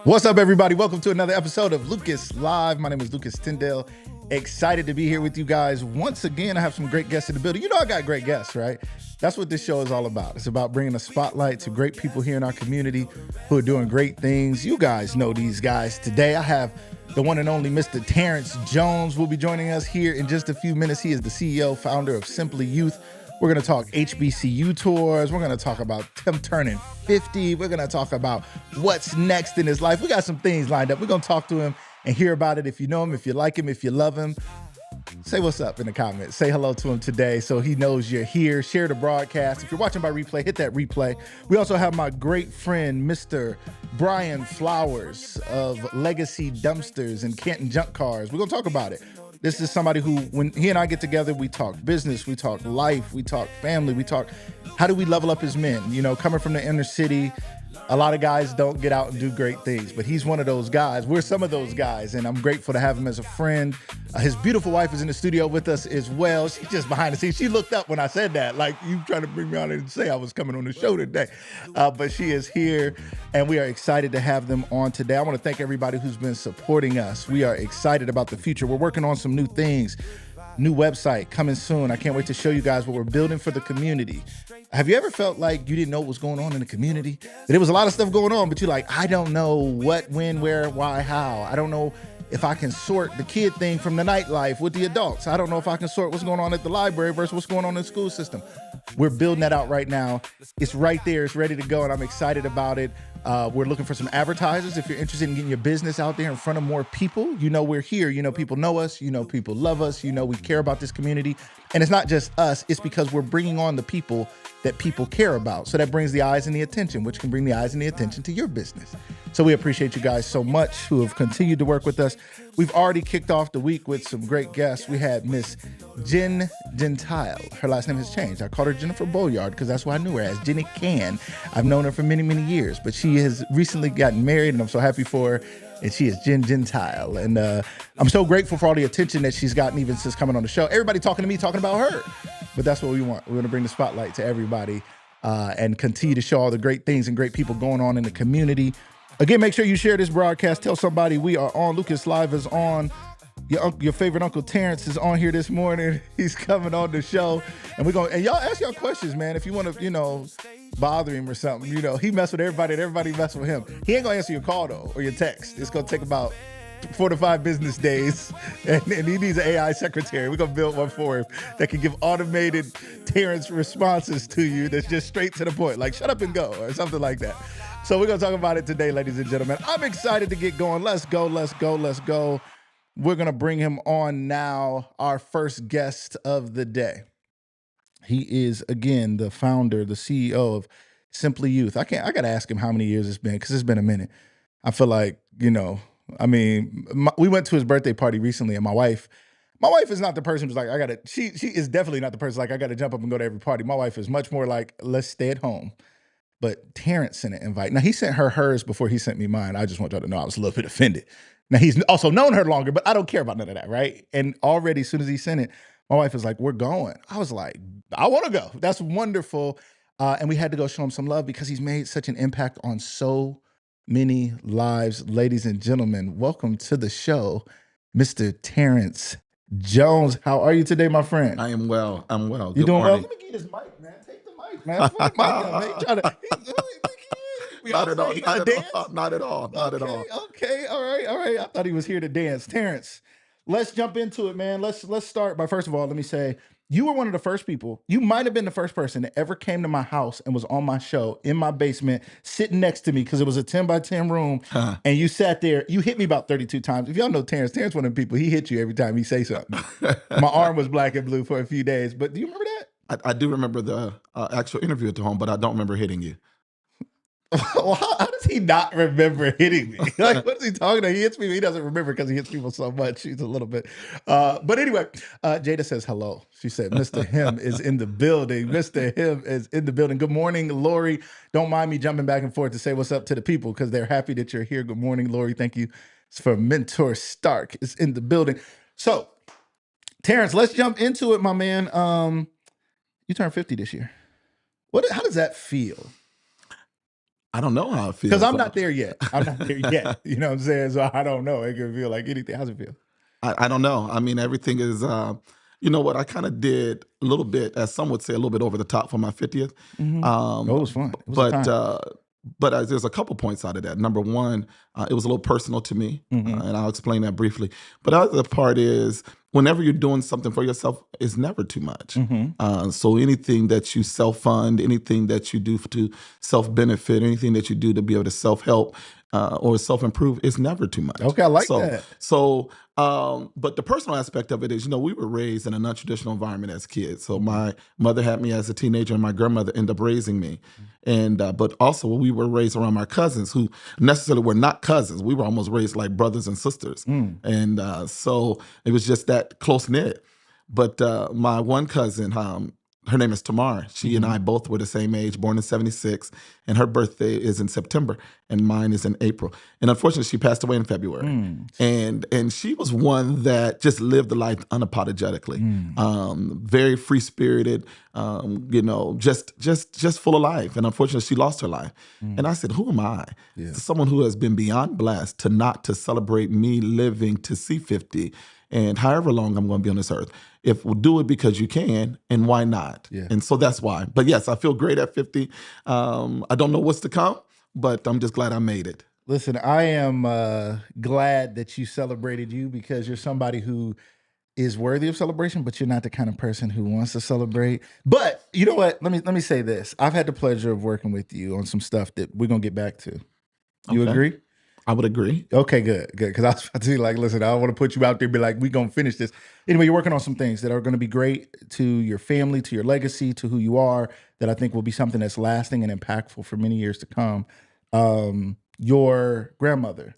What's up, everybody? Welcome to another episode of Lucas Live. My name is Lucas Tyndale. Excited to be here with you guys once again. I have some great guests in the building. You know I got great guests, right? That's what this show is all about. It's about bringing a spotlight to great people here in our community who are doing great things. You guys know these guys. Today I have the one and only Mr. Terrance Jones will be joining us here in just a few minutes. He is the CEO, founder of Simply Youth. We're going to talk HBCU tours. We're going to talk about him turning 50. We're going to talk about what's next in his life. We got some things lined up. We're going to talk to him and hear about it. If you know him, if you like him, if you love him, say what's up in the comments. Say hello to him today so he knows you're here. Share the broadcast. If you're watching by replay, hit that replay. We also have my great friend, Mr. Brian Flowers of Legacy Dumpsters and Canton Junk Cars. We're going to talk about it. This is somebody who, when he and I get together, we talk business, we talk life, we talk family, we talk how do we level up as men? You know, coming from the inner city, a lot of guys don't get out and do great things, but he's one of those guys. We're some of those guys, and I'm grateful to have him as a friend. His beautiful wife is in the studio with us as well. She's just behind the scenes. She looked up when I said that, like you trying to bring me on and say I was coming on the show today. But she is here, and we are excited to have them on today. I want to thank everybody who's been supporting us. We are excited about the future. We're working on some new things. New website coming soon. I can't wait to show you guys what we're building for the community. Have you ever felt like you didn't know what was going on in the community? There was a lot of stuff going on, but you're like, I don't know what, when, where, why, how. I don't know if I can sort the kid thing from the nightlife with the adults. I don't know if I can sort what's going on at the library versus what's going on in the school system. We're building that out right now. It's right there. It's ready to go, and I'm excited about it. We're looking for some advertisers. If you're interested in getting your business out there in front of more people, you know we're here. You know people know us. You know people love us. You know we care about this community. And it's not just us. It's because we're bringing on the people that people care about. So that brings the eyes and the attention, which can bring the eyes and the attention to your business. So we appreciate you guys so much who have continued to work with us. We've already kicked off the week with some great guests. We had Miss Jen Gentile. Her last name has changed. I called her Jennifer Boyard because that's what I knew her as, Jenny Can. I've known her for many, many years, but she has recently gotten married, and I'm so happy for her. And she is Jen Gentile. And I'm so grateful for all the attention that she's gotten even since coming on the show. Everybody talking to me, talking about her. But that's what we want. We're going to bring the spotlight to everybody and continue to show all the great things and great people going on in the community. Again, make sure you share this broadcast. Tell somebody we are on. Lucas Live is on. Your favorite Uncle Terrance is on here this morning. He's coming on the show. And y'all ask y'all questions, man. If you want to, bother him or something, he mess with everybody and everybody mess with him. He ain't gonna answer your call though, or your text. It's gonna take about 4 to 5 business days, and he needs an AI secretary. We're gonna build one for him that can give automated Terrance responses to you that's just straight to the point, like shut up and go, or something like that. So we're gonna talk about it today, ladies and gentlemen. I'm excited to get going. Let's go, let's go, let's go. We're gonna bring him on now, our first guest of the day. He is, again, the founder, the CEO of Simply Youth. I got to ask him how many years it's been, because it's been a minute. I feel like, we went to his birthday party recently, and my wife is not the person who's like, she is definitely not the person like, I got to jump up and go to every party. My wife is much more like, let's stay at home. But Terrance sent an invite. Now, he sent her hers before he sent me mine. I just want y'all to know I was a little bit offended. Now, he's also known her longer, but I don't care about none of that, right? And already, as soon as he sent it, my wife was like, we're going. I was like, I want to go. That's wonderful. And we had to go show him some love because he's made such an impact on so many lives. Ladies and gentlemen, welcome to the show, Mr. Terrance Jones. How are you today, my friend? I am well. I'm well. You doing well? Let me get this mic, man. Take the mic, man. Put the mic up, man. Not at all. Okay. All right. I thought he was here to dance. Terrance, let's jump into it, man. Let's start by, first of all, let me say, you were one of the first people. You might have been the first person that ever came to my house and was on my show in my basement, sitting next to me, because it was a 10 by 10 room. And you sat there. You hit me about 32 times. If y'all know Terrance one of the people, he hit you every time he say something. My arm was black and blue for a few days. But do you remember that? I do remember the actual interview at the home, but I don't remember hitting you. Well, how does he not remember hitting me? Like, what is he talking about? He hits me, but he doesn't remember because he hits people so much. He's a little bit. But anyway, Jada says hello. She said, Mr. Him is in the building. Mr. Him is in the building. Good morning, Lori. Don't mind me jumping back and forth to say what's up to the people because they're happy that you're here. Good morning, Lori. Thank you. It's for Mentor Stark is in the building. So, Terrance, let's jump into it, my man. You turned 50 this year. How does that feel? I don't know how it Because feels. I'm not there yet. I'm not there yet. You know what I'm saying? So I don't know. It can feel like anything. How's it feel? I don't know. I mean, everything is, you know what? I kind of did a little bit, as some would say, a little bit over the top for my 50th. Mm-hmm. Oh, it was fun. It was a But time. there's a couple points out of that. Number one, it was a little personal to me, and I'll explain that briefly. But the other part is, whenever you're doing something for yourself, it's never too much. So anything that you self-fund, anything that you do to self-benefit, anything that you do to be able to self-help or self-improve, is never too much. Okay, I like that. But the personal aspect of it is, we were raised in a non-traditional environment as kids. So my mother had me as a teenager, and my grandmother ended up raising me. And but also we were raised around my cousins, who necessarily were not cousins. We were almost raised like brothers and sisters. And so it was just that close knit. But my one cousin, her name is Tamar. She and I both were the same age, born in '76, and her birthday is in September, and mine is in April. And unfortunately, she passed away in February. And she was one that just lived the life unapologetically, very free spirited, just full of life. And unfortunately, she lost her life. And I said, "Who am I? Someone who has been beyond blessed to celebrate me living to see 50." And however long I'm going to be on this earth, if we'll do it because you can, and why not? And so that's why. But yes, I feel great at 50. I don't know what's to come, but I'm just glad I made it. Listen, I am glad that you celebrated you, because you're somebody who is worthy of celebration, but you're not the kind of person who wants to celebrate. But you know what? Let me say this. I've had the pleasure of working with you on some stuff that we're going to get back to. You agree? I would agree. Okay, good. Because I was about to be like, listen, I don't want to put you out there and be like, we're going to finish this. Anyway, you're working on some things that are going to be great to your family, to your legacy, to who you are, that I think will be something that's lasting and impactful for many years to come. Your grandmother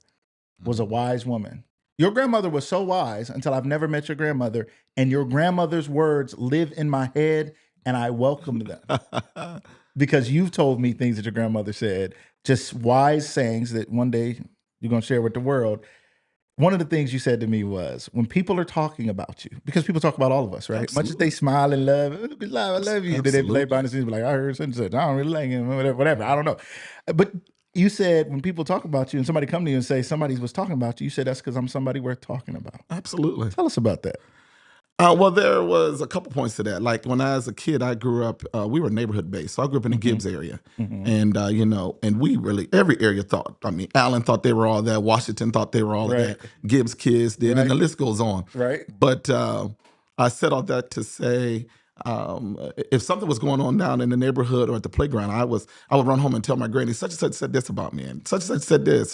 was a wise woman. Your grandmother was so wise until I've never met your grandmother, and your grandmother's words live in my head, and I welcome them. Because you've told me things that your grandmother said, just wise sayings that one day you're going to share with the world. One of the things you said to me was, when people are talking about you, because people talk about all of us, right? Absolutely. Much as they smile and love, I love you. Then they play behind the scenes, be like, I heard such and such. I don't really like him, whatever. I don't know. But you said, when people talk about you and somebody come to you and say somebody was talking about you, you said, that's because I'm somebody worth talking about. Absolutely. Tell us about that. Well, there was a couple points to that. Like when I was a kid, I grew up, we were neighborhood based. So I grew up in the Gibbs area. And, and we really, every area thought, Allen thought they were all that. Washington thought they were all of that. Gibbs kids did. And the list goes on. Right. But I said all that to say, if something was going on down in the neighborhood or at the playground, I would run home and tell my granny, such and such said this about me, and such said this,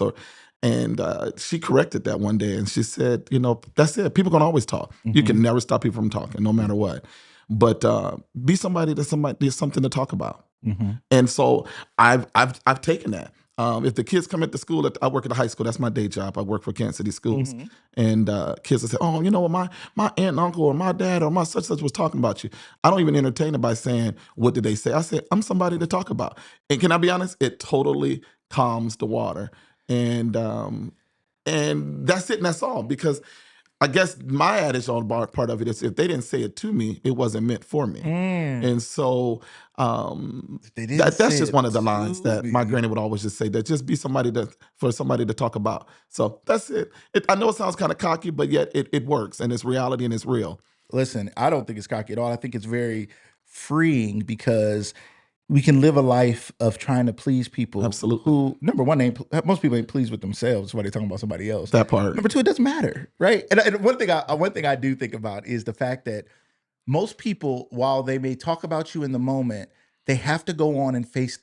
and she corrected that one day, and she said, that's it. People can always talk. You can never stop people from talking, no matter what. But be somebody there's something to talk about. And so I've taken that. If the kids come at the school, I work at the high school. That's my day job. I work for Kansas City Schools. And kids will say, oh, you know what, my aunt and uncle or my dad or my such was talking about you. I don't even entertain it by saying, what did they say? I say, I'm somebody to talk about. And can I be honest? It totally calms the water. And that's it, and that's all. Because I guess my adage on part of it is, if they didn't say it to me, it wasn't meant for me. And so that's just one of the lines that my granny would always just say, that just be somebody for somebody to talk about. So that's it. I know it sounds kind of cocky, but yet it works, and it's reality and it's real. Listen, I don't think it's cocky at all. I think it's very freeing, because we can live a life of trying to please people. Absolutely. Who, number one, most people ain't pleased with themselves while they're talking about somebody else. That part. Number two, it doesn't matter, right? And one thing I do think about is the fact that most people, while they may talk about you in the moment, they have to go home and face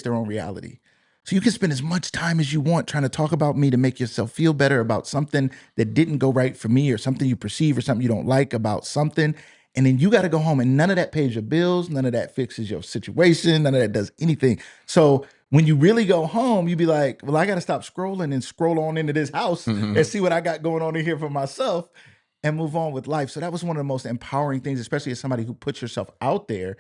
their own reality. So you can spend as much time as you want trying to talk about me to make yourself feel better about something that didn't go right for me, or something you perceive, or something you don't like about something. And then you got to go home, and none of that pays your bills. None of that fixes your situation. None of that does anything. So when you really go home, you be like, well, I got to stop scrolling and scroll on into this house and see what I got going on in here for myself, and move on with life. So that was one of the most empowering things, especially as somebody who puts yourself out there,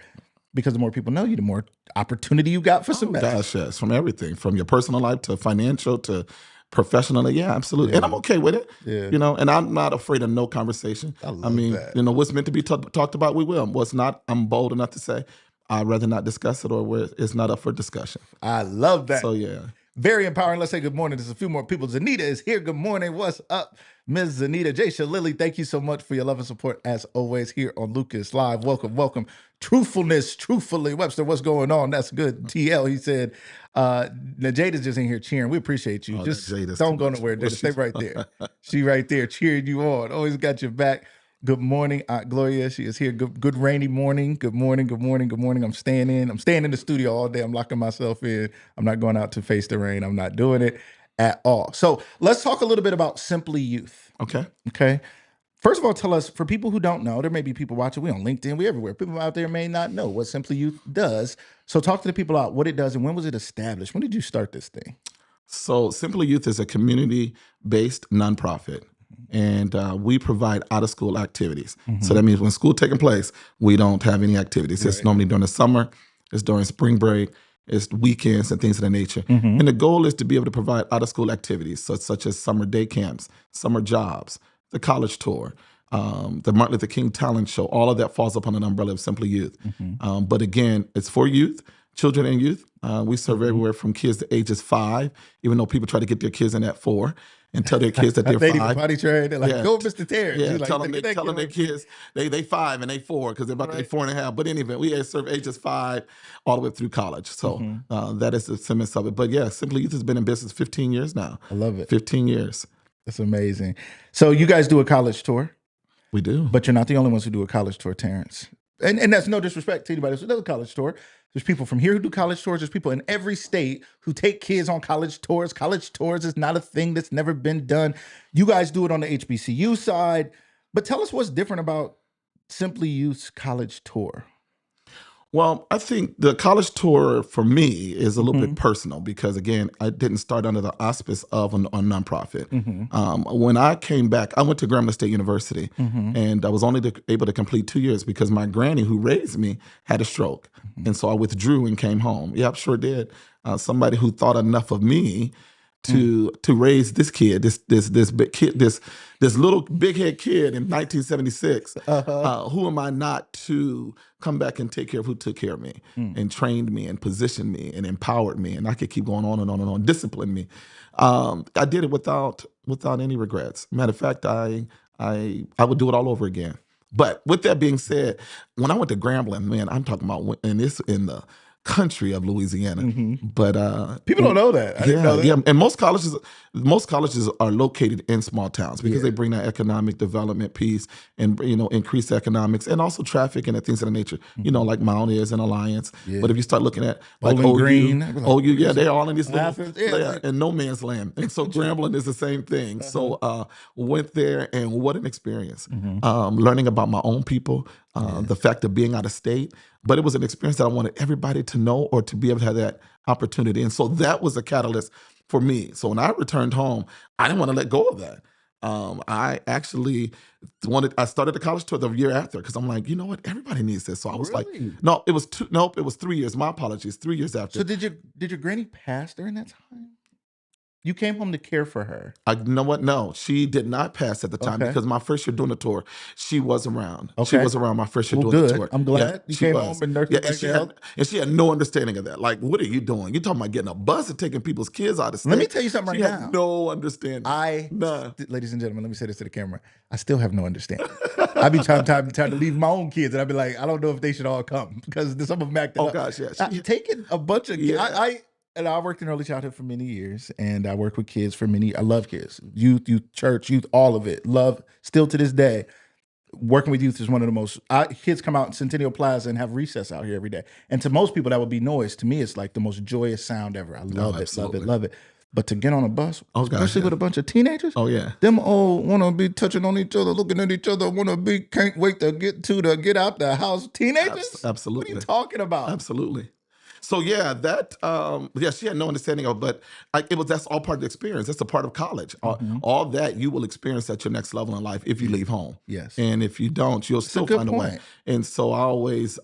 because the more people know you, the more opportunity you got for some mess. Gosh, yes, from everything, from your personal life to financial to professionally. Yeah, absolutely. And I'm okay with it. And I'm not afraid of no conversation. I mean, that. What's meant to be talked about, we will. What's not, I'm bold enough to say, I'd rather not discuss it or where it's not up for discussion. I love that. So yeah. Very empowering. Let's say good morning. There's a few more people. Zanita is here. Good morning. What's up, Ms. Zanita? Jaisha Lily, thank you so much for your love and support as always here on Lucas Live. Welcome, welcome. Truthfulness, truthfully. Webster, what's going on? That's good. TL, he said, Jada's just in here cheering. We appreciate you. Just don't go nowhere, Jada. Stay right there. She right there cheering you on. Always got your back. Good morning, Aunt Gloria. She is here. Good rainy morning. Good morning. Good morning. Good morning. I'm staying in the studio all day. I'm locking myself in. I'm not going out to face the rain. I'm not doing it at all. So let's talk a little bit about Simply Youth. Okay. First of all, tell us, for people who don't know, there may be people watching. We on LinkedIn. We everywhere. People out there may not know what Simply Youth does. So talk to the people about what it does and when was it established? When did you start this thing? So Simply Youth is a community-based nonprofit. And we provide out-of-school activities. So that means when school taking place, we don't have any activities. It's normally during the summer, it's during spring break, it's weekends and things of that nature. And the goal is to be able to provide out-of-school activities such as summer day camps, summer jobs, the college tour, the Martin Luther King talent show. All of that falls upon an umbrella of Simply Youth. But again, it's for youth, children and youth. We serve everywhere from kids to ages 5, even though people try to get their kids in at 4. And tell their kids that they're 5. They even potty train. They're like, go, Mr. Terrance. Yeah, like, tell them their kids, they 5 and they 4 because they're about to be 4.5. But anyway, we serve ages 5 all the way through college. So that is the semblance of it. But yeah, Simply Youth has been in business 15 years now. I love it. 15 years. That's amazing. So you guys do a college tour. We do. But you're not the only ones who do a college tour, Terrance. And that's no disrespect to anybody else who does a college tour. There's people from here who do college tours. There's people in every state who take kids on college tours. College tours is not a thing that's never been done. You guys do it on the HBCU side. But tell us what's different about Simply Youth's college tour. Well, I think the college tour for me is a little bit personal because, again, I didn't start under the auspice of a nonprofit. When I came back, I went to Grambling State University, and I was only able to complete 2 years because my granny who raised me had a stroke. And so I withdrew and came home. Yep, sure did. Somebody who thought enough of me to raise this kid, this big kid, this little big head kid in 1976. Who am I not to come back and take care of who took care of me and trained me and positioned me and empowered me, and I could keep going on and on and on, disciplined me. I did it without any regrets. Matter of fact, I would do it all over again. But with that being said, when I went to Grambling, man, I'm talking about in the country of Louisiana. But people don't know that. I didn't know that. Yeah, and most colleges are located in small towns because they bring that economic development piece and increase economics and also traffic and things of that nature. Like Mount is and Alliance. But if you start looking at like Green, OU, they're all in this in no man's land. And so Grambling is the same thing. So went there, and what an experience. Learning about my own people, the fact of being out of state. But it was an experience that I wanted everybody to know or to be able to have that opportunity. And so that was a catalyst for me. So when I returned home, I didn't want to let go of that. I actually I started the college tour the year after because I'm like, you know what? Everybody needs this. So I was like, no, it was 3 years. My apologies. 3 years after. So did your granny pass during that time? You came home to care for her. You know what? No, she did not pass at the time because my first year doing the tour, she was around. Okay. She was around my first year doing the tour. I'm glad you came home and nursed her back to health. And she had no understanding of that. Like, what are you doing? You're talking about getting a bus and taking people's kids out of state. Let me tell you something right now. She had no understanding. Ladies and gentlemen, let me say this to the camera. I still have no understanding. I be trying to leave my own kids, and I be like, I don't know if they should all come because some of them acting up. Oh gosh, yeah. Taking a bunch of kids. I worked in early childhood for many years, and I worked with kids for I love kids, youth, church, youth, all of it. Love, still to this day. Working with youth is one of the most, kids come out in Centennial Plaza and have recess out here every day. And to most people, that would be noise. To me, it's like the most joyous sound ever. I love it, love it. But to get on a bus, especially with a bunch of teenagers, them all want to be touching on each other, looking at each other, can't wait to get out the house. Teenagers? Absolutely. What are you talking about? Absolutely. So yeah, she had no understanding of, but that's all part of the experience. That's a part of college. All that you will experience at your next level in life if you leave home. Yes. And if you don't, you'll still find a way. And so I always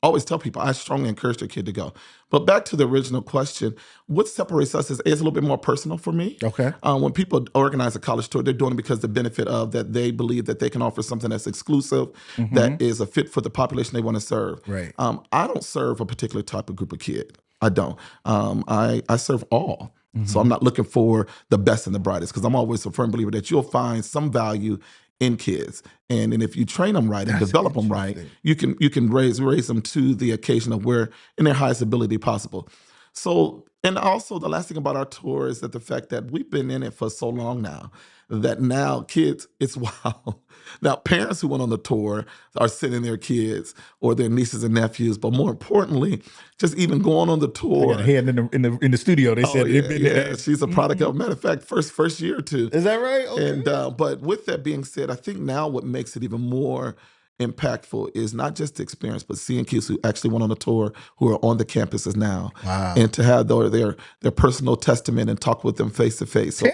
always tell people I strongly encourage the kid to go. But back to the original question, what separates us is a little bit more personal for me. Okay. When people organize a college tour, they're doing it because the benefit of that they believe that they can offer something that's exclusive, that is a fit for the population they want to serve. Right. I don't serve a particular type of group of kid. I don't. I serve all. So I'm not looking for the best and the brightest, because I'm always a firm believer that you'll find some value in kids, and if you train them right and develop them right, you can raise them to the occasion of where in their highest ability possible. So, and also the last thing about our tour is that the fact that we've been in it for so long now, that now kids, it's wild. Now parents who went on the tour are sending their kids or their nieces and nephews, but more importantly, just even going on the tour. I got a hand in the studio. They said yeah, she's a product of, matter of fact, first year or two. Is that right? Okay. And but with that being said, I think now what makes it even more impactful is not just the experience, but seeing kids who actually went on a tour, who are on the campuses now, and to have their personal testament and talk with them face to face. So,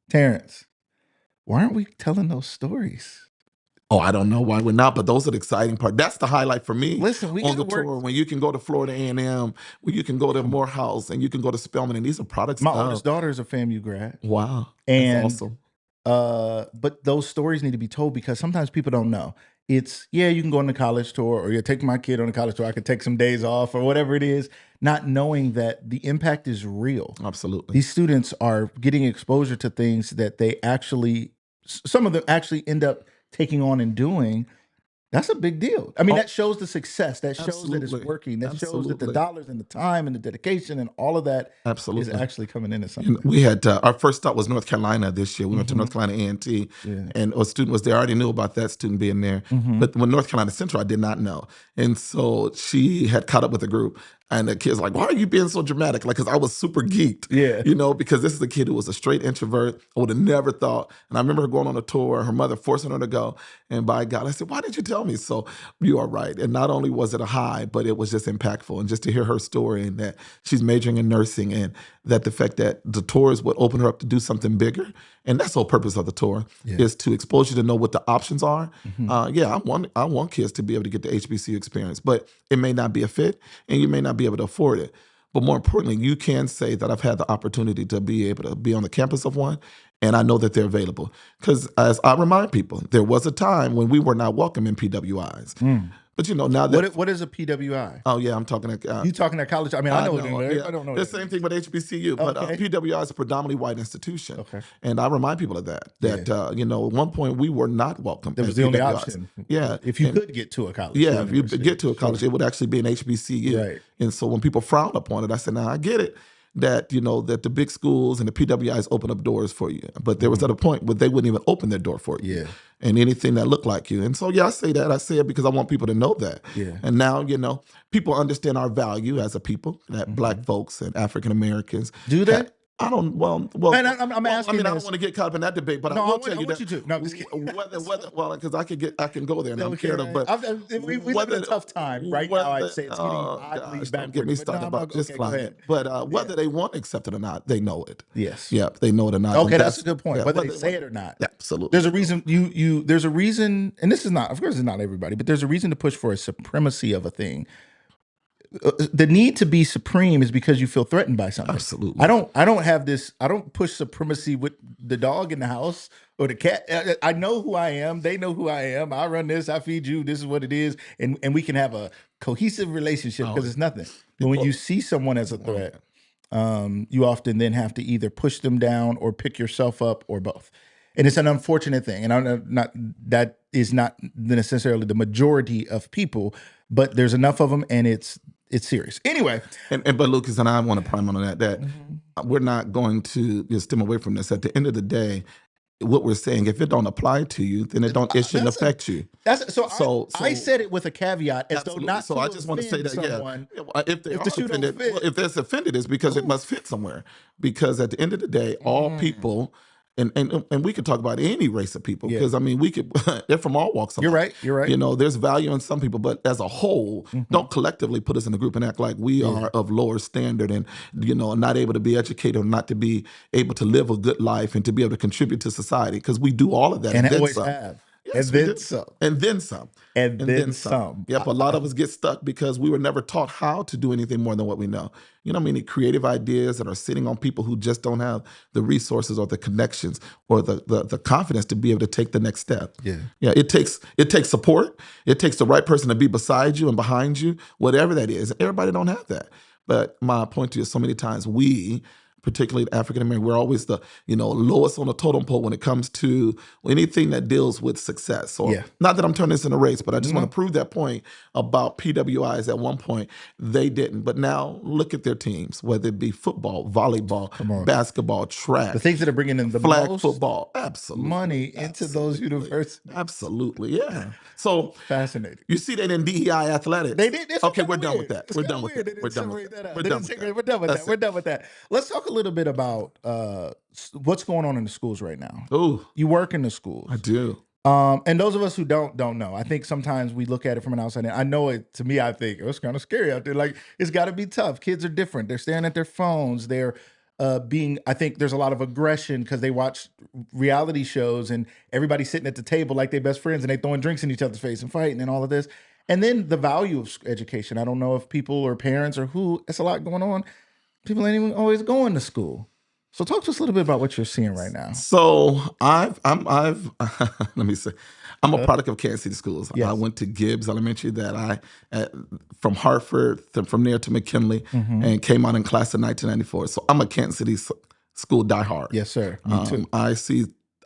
Terrance, why aren't we telling those stories? Oh, I don't know why we're not, but those are the exciting part. That's the highlight for me. Listen, we on the tour, when you can go to Florida A&M, when you can go to Morehouse, and you can go to Spelman, and these are products. My oldest daughter is a FAMU grad. Wow, and that's awesome. But those stories need to be told, because sometimes people don't know. It's, yeah, you can go on the college tour, or you take my kid on a college tour. I could take some days off or whatever it is, not knowing that the impact is real. Absolutely. These students are getting exposure to things that they actually, some of them actually end up taking on and doing. That's a big deal. I mean, that shows the success. That shows that it's working. That shows that the dollars and the time and the dedication and all of that is actually coming into something. And we had our first stop was North Carolina this year. We went to North Carolina A&T, and a student was there. I already knew about that student being there, but when North Carolina Central, I did not know. And so she had caught up with the group. And the kid's like, why are you being so dramatic? Like, because I was super geeked, because this is a kid who was a straight introvert. I would have never thought. And I remember her going on a tour, her mother forcing her to go. And by God, I said, why didn't you tell me? So you are right. And not only was it a high, but it was just impactful. And just to hear her story, and that she's majoring in nursing, and that the fact that the tours would open her up to do something bigger. And that's the whole purpose of the tour, is to expose you to know what the options are. I want kids to be able to get the HBCU experience, but it may not be a fit, and you may not be able to afford it. But more importantly, you can say that I've had the opportunity to be able to be on the campus of one, and I know that they're available. Because as I remind people, there was a time when we were not welcome in PWIs. But now that what is a PWI? Oh yeah, I'm talking. You talking at college? I mean, I know. I don't know. The same thing with HBCU, but PWI is a predominantly white institution. Okay. And I remind people of that. At one point we were not welcome. That was the only option. Yeah, if you could get to a college. Yeah, if you get to a college, it would actually be an HBCU. Right. And so when people frown upon it, I said, now I get it. That that the big schools and the PWIs open up doors for you, but there was at a point where they wouldn't even open their door for you. And anything that looked like you. And so I say that. I say it because I want people to know that. And now people understand our value as a people, that Black folks and African Americans. Do they? I don't. Well. And I'm asking. I mean, I don't want to get caught up in that debate, but I will tell you that. You to. No, I'm just kidding. Well, because I can go there, and I'm scared of. But we live in a tough time right now. I'd say it's getting oddly backwards. Don't get me started about just flying. But whether they want to accept it or not, they know it. Yes. Yeah, they know it or not. Okay, that's a good point. Whether they say it or not. Absolutely. There's a reason. There's a reason, and this is not. Of course, it's not everybody, but there's a reason to push for a supremacy of a thing. The need to be supreme is because you feel threatened by something. Absolutely. I don't have this. I don't push supremacy with the dog in the house or the cat. I know who I am. They know who I am. I run this. I feed you. This is what it is, and we can have a cohesive relationship because it's nothing. But when you see someone as a threat, you often then have to either push them down or pick yourself up or both. And it's an unfortunate thing. And I'm not that is not necessarily the majority of people, but there's enough of them, and it's serious. Anyway. But Lucas, and I want to prime on that we're not going to stem away from this. At the end of the day, what we're saying, if it don't apply to you, then it shouldn't affect you. I said it with a caveat, as though not. So I just want to say that someone, if there's offended, it's because it must fit somewhere. Because at the end of the day, all people. And we could talk about any race of people, because I mean they're from all walks of life. You're right. There's value in some people, but as a whole, don't collectively put us in a group and act like we are of lower standard and not able to be educated or not to be able to live a good life and to be able to contribute to society, because we do all of that. And always have. Yes, And we then do. some. And then some. And And then then some. some. Yep, a lot of us get stuck because we were never taught how to do anything more than what we know. You know, many creative ideas that are sitting on people who just don't have the resources or the connections or the confidence to be able to take the next step. Yeah. Yeah, it takes support. It takes the right person to be beside you and behind you, whatever that is. Everybody don't have that. But my point to you is so many times we, particularly African American, we're always the lowest on the totem pole when it comes to anything that deals with success. So Yeah. not that I'm turning this in a race, but I just No. want to prove that point about PWIs. At one point they didn't, but now look at their teams, whether it be football, volleyball, basketball, track, The things that are bringing in the flag most football, absolutely money into those universities. Absolutely, yeah. So Fascinating. you see that in DEI athletics. They did. It's Okay, kinda we're done weird. with that. It's We're kinda done with weird. that. They We're didn't done with separate that. that out. We're They done didn't with separate. that. We're done with That's that. We're it. done with that. Let's talk a little bit about what's going on in the schools right now. Ooh, You work in the schools. I do. And those of us who don't know. I think sometimes we look at it from an outside. I know it. To me, I think it's kind of scary out there. Like it's got to be tough. Kids are different. They're staring at their phones. They're being. I think there's a lot of aggression because they watch reality shows and everybody's sitting at the table like they're best friends and they throwing drinks in each other's face and fighting and all of this. And then the value of education. I don't know if people or parents or who. It's a lot going on. People ain't even always going to school. So talk to us a little bit about what you're seeing right now. So I've let me say, I'm a product of Kansas City schools. Yes. I went to Gibbs Elementary from Hartford, from there to McKinley, and came out in class in 1994. So I'm a Kansas City school diehard. Yes, sir. Me too.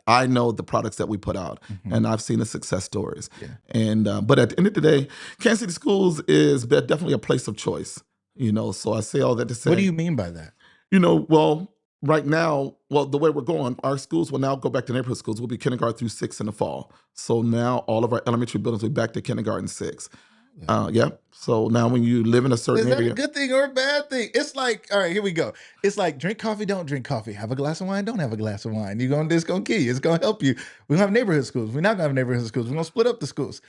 I know the products that we put out, and I've seen the success stories. Yeah. And but at the end of the day, Kansas City schools is definitely a place of choice. So I say all that to say. What do you mean by that? Well, right now, the way we're going, our schools will now go back to neighborhood schools. We'll be kindergarten through 6 in the fall. So now all of our elementary buildings will be back to kindergarten 6. Yeah. So now when you live in a certain Is that area, a good thing or a bad thing? It's like, all right, here we go. It's like drink coffee, don't drink coffee. Have a glass of wine, don't have a glass of wine. It's gonna kill you. It's gonna help you. We're gonna have neighborhood schools. We're not gonna have neighborhood schools. We're gonna split up the schools.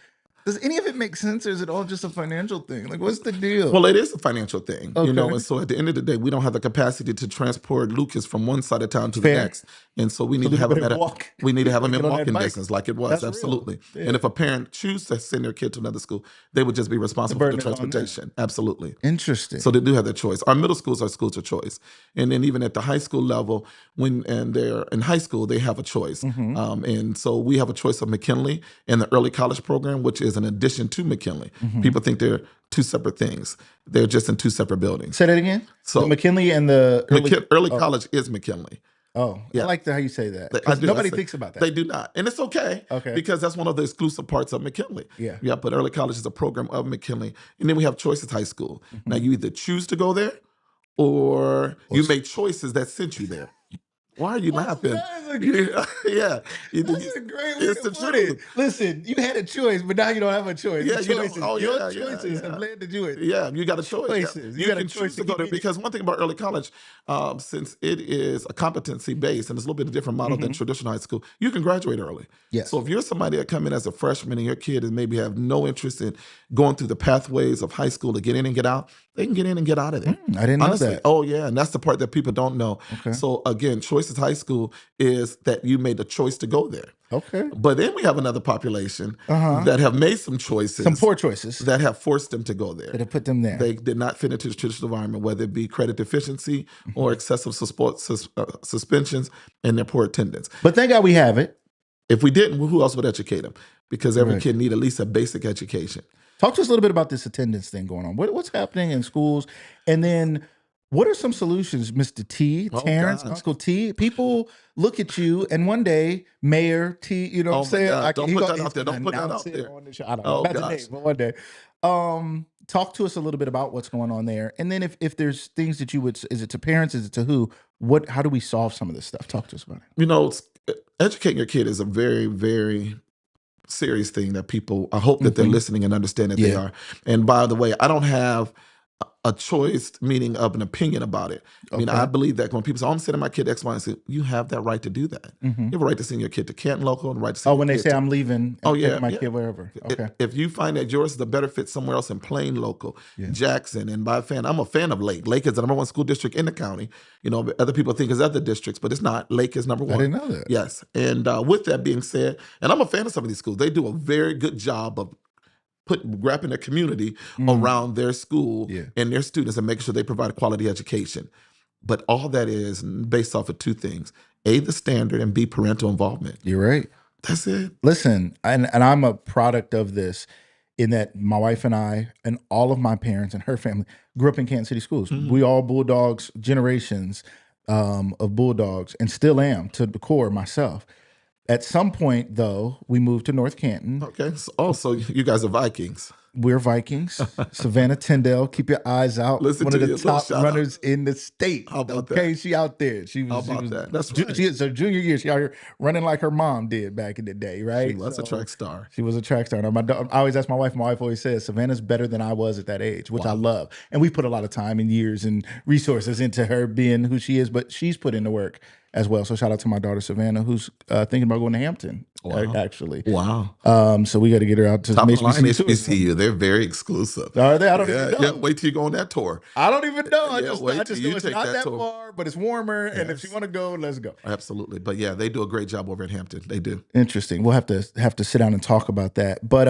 Does any of it make sense, or is it all just a financial thing? Like, what's the deal? well, it is a financial thing, Okay. and so at the end of the day, we don't have the capacity to transport Lucas from one side of town to Fair. the next, and so we need to they have him better at walk. we need to have him Get in on that walking bike. distance, like it was. That's real. Absolutely. Yeah. And if a parent chooses to send their kid to another school, they would just be responsible for the burden it on them. transportation. Absolutely. Interesting. So they do have that choice. Our middle schools are schools of choice, and then even at the high school level, when they're in high school, they have a choice. And so we have a choice of McKinley and the early college program, which is an addition to McKinley. People think they're two separate things. They're just in two separate buildings. Say that again. So the McKinley and the early college is McKinley. Oh, Yeah. I like how you say that. I Because do. nobody I say- thinks about that. They do not. And it's okay. Okay. Because that's one of the exclusive parts of McKinley. Yeah. Yeah, but early college is a program of McKinley. And then we have Choices High School. Now you either choose to go there or you make choices that sent you there. Why are you laughing? That is a great, Yeah. that's a great way It's to the put it. truth. Listen, you had a choice, but now you don't have a choice. Yeah, The you don't- choices, oh, your yeah, yeah, choices yeah. have led to do it. Yeah, you got a choice. Yeah. Choices. You You got a can choice choose to to go keep there eating. because one thing about early college, since it is a competency based and it's a little bit of a different model than traditional high school, you can graduate early. Yes. So if you're somebody that come in as a freshman and your kid is maybe have no interest in going through the pathways of high school to get in and get out, they can get in and get out of there. I didn't know Honestly. that. Oh yeah, and that's the part that people don't know. Okay. So again, Choices High School is that you made the choice to go there. Okay. But then we have another population that have made some choices Some poor choices that have forced them to go there. that have put them there. They did not fit into the traditional environment, whether it be credit deficiency or excessive suspensions and their poor attendance. But thank God we have it. If we didn't, who else would educate them? Because every Right. kid need at least a basic education. Talk to us a little bit about this attendance thing going on. What's happening in schools? And then what are some solutions, Mr. T, Oh, Terrance, God. Uncle T? People look at you and one day, Mayor T, you know what Oh, I'm my saying? God. Don't he put go- that he's out there. gonna Don't put that announce out it there. on the show. I don't Oh, know. Not gosh. today, but one day. Talk to us a little bit about what's going on there. And then if there's things that you would, is it to parents? Is it to who? How do we solve some of this stuff? Talk to us about it. Educating your kid is a very, very serious thing that people, I hope that they're listening and understand that they Yeah. are. And by the way, I don't have a choice, meaning of an opinion about it. I mean, Okay. I believe that when people say, "Oh, I'm sending my kid to X, Y, and Z," you have that right to do that. Mm-hmm. You have a right to send your kid to Canton local, and the right to send Oh, your when they kid say to. I'm leaving Oh and yeah, taking my yeah. kid wherever. Okay. If you find that yours is a better fit somewhere else in Plain local, Yeah. Jackson, and by fan, I'm a fan of Lake. Lake is the number one school district in the county. You know, other people think it's other districts, but it's not. Lake is number I one. didn't know that. Yes, and with that being said, and I'm a fan of some of these schools. They do a very good job of wrapping the community around their school Yeah. and their students and making sure they provide a quality education. But all that is based off of two things: A, the standard, and B, parental involvement. You're right. That's it. Listen, and I'm a product of this in that my wife and I and all of my parents and her family grew up in Kansas City schools. We all Bulldogs, generations of Bulldogs, and still am to the core myself. At some point, though, we moved to North Canton. Okay. So also, you guys are Vikings. We're Vikings. Savannah Tyndale, keep your eyes out. Listen One to of the you. Little top shout out. runners in the state. How about Okay, that? she out there. She How was. about that? That's right. She is her junior year. She out here running like her mom did back in the day, right? She was a track star. She was a track star. Now, I always ask my wife. My wife always says Savannah's better than I was at that age, which I love. And we put a lot of time and years and resources into her being who she is. But she's put in the work as well. So shout out to my daughter Savannah, who's thinking about going to Hampton. Actually, Wow. so we got to get her out to Top some of the line HBCU tours. HBCU. They're very exclusive. Are they? I don't even know. Yeah, wait till you go on that tour. I don't even know. I Yeah, just wait know till it's you not take that that tour. far, but it's warmer. And if you Yes. want to go, let's go. Absolutely. But yeah, they do a great job over at Hampton. They do. Interesting. We'll have to sit down and talk about that. But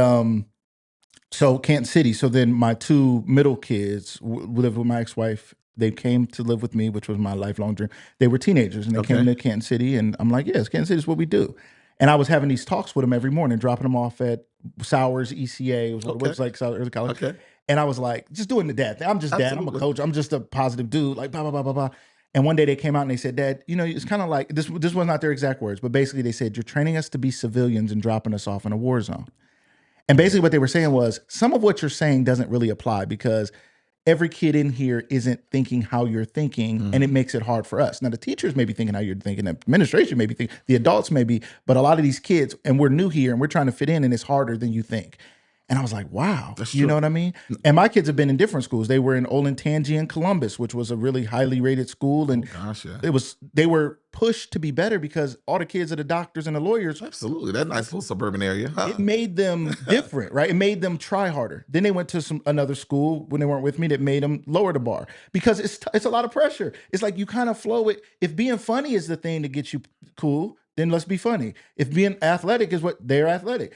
so Kansas City. So then my two middle kids live with my ex-wife. They came to live with me, which was my lifelong dream. They were teenagers and they came to Kansas City, and I'm like, yes, Kansas City is what we do. And I was having these talks with them every morning, dropping them off at Sowers ECA. It was like Sowers Early College. Okay. And I was like, just doing the dad thing. I'm just dad. I'm a Absolutely. coach. I'm just a positive dude. Like blah blah blah blah blah. And one day they came out and they said, Dad, you know, it's kind of like this. This was not their exact words, but basically they said, you're training us to be civilians and dropping us off in a war zone. And basically what they were saying was, some of what you're saying doesn't really apply because every kid in here isn't thinking how you're thinking, and it makes it hard for us. Now, the teachers may be thinking how you're thinking, the administration may be thinking, the adults may be, but a lot of these kids, and we're new here and we're trying to fit in, and it's harder than you think. And I was like, wow, you know what I mean? And my kids have been in different schools. They were in Olentangy and Columbus, which was a really highly rated school. And Gosh, yeah. they were pushed to be better because all the kids are the doctors and the lawyers. Absolutely. That nice little suburban area. Huh? It made them different, right? It made them try harder. Then they went to another school when they weren't with me that made them lower the bar because it's a lot of pressure. It's like you kind of flow it. If being funny is the thing to get you cool, then let's be funny. If being athletic is what they're athletic,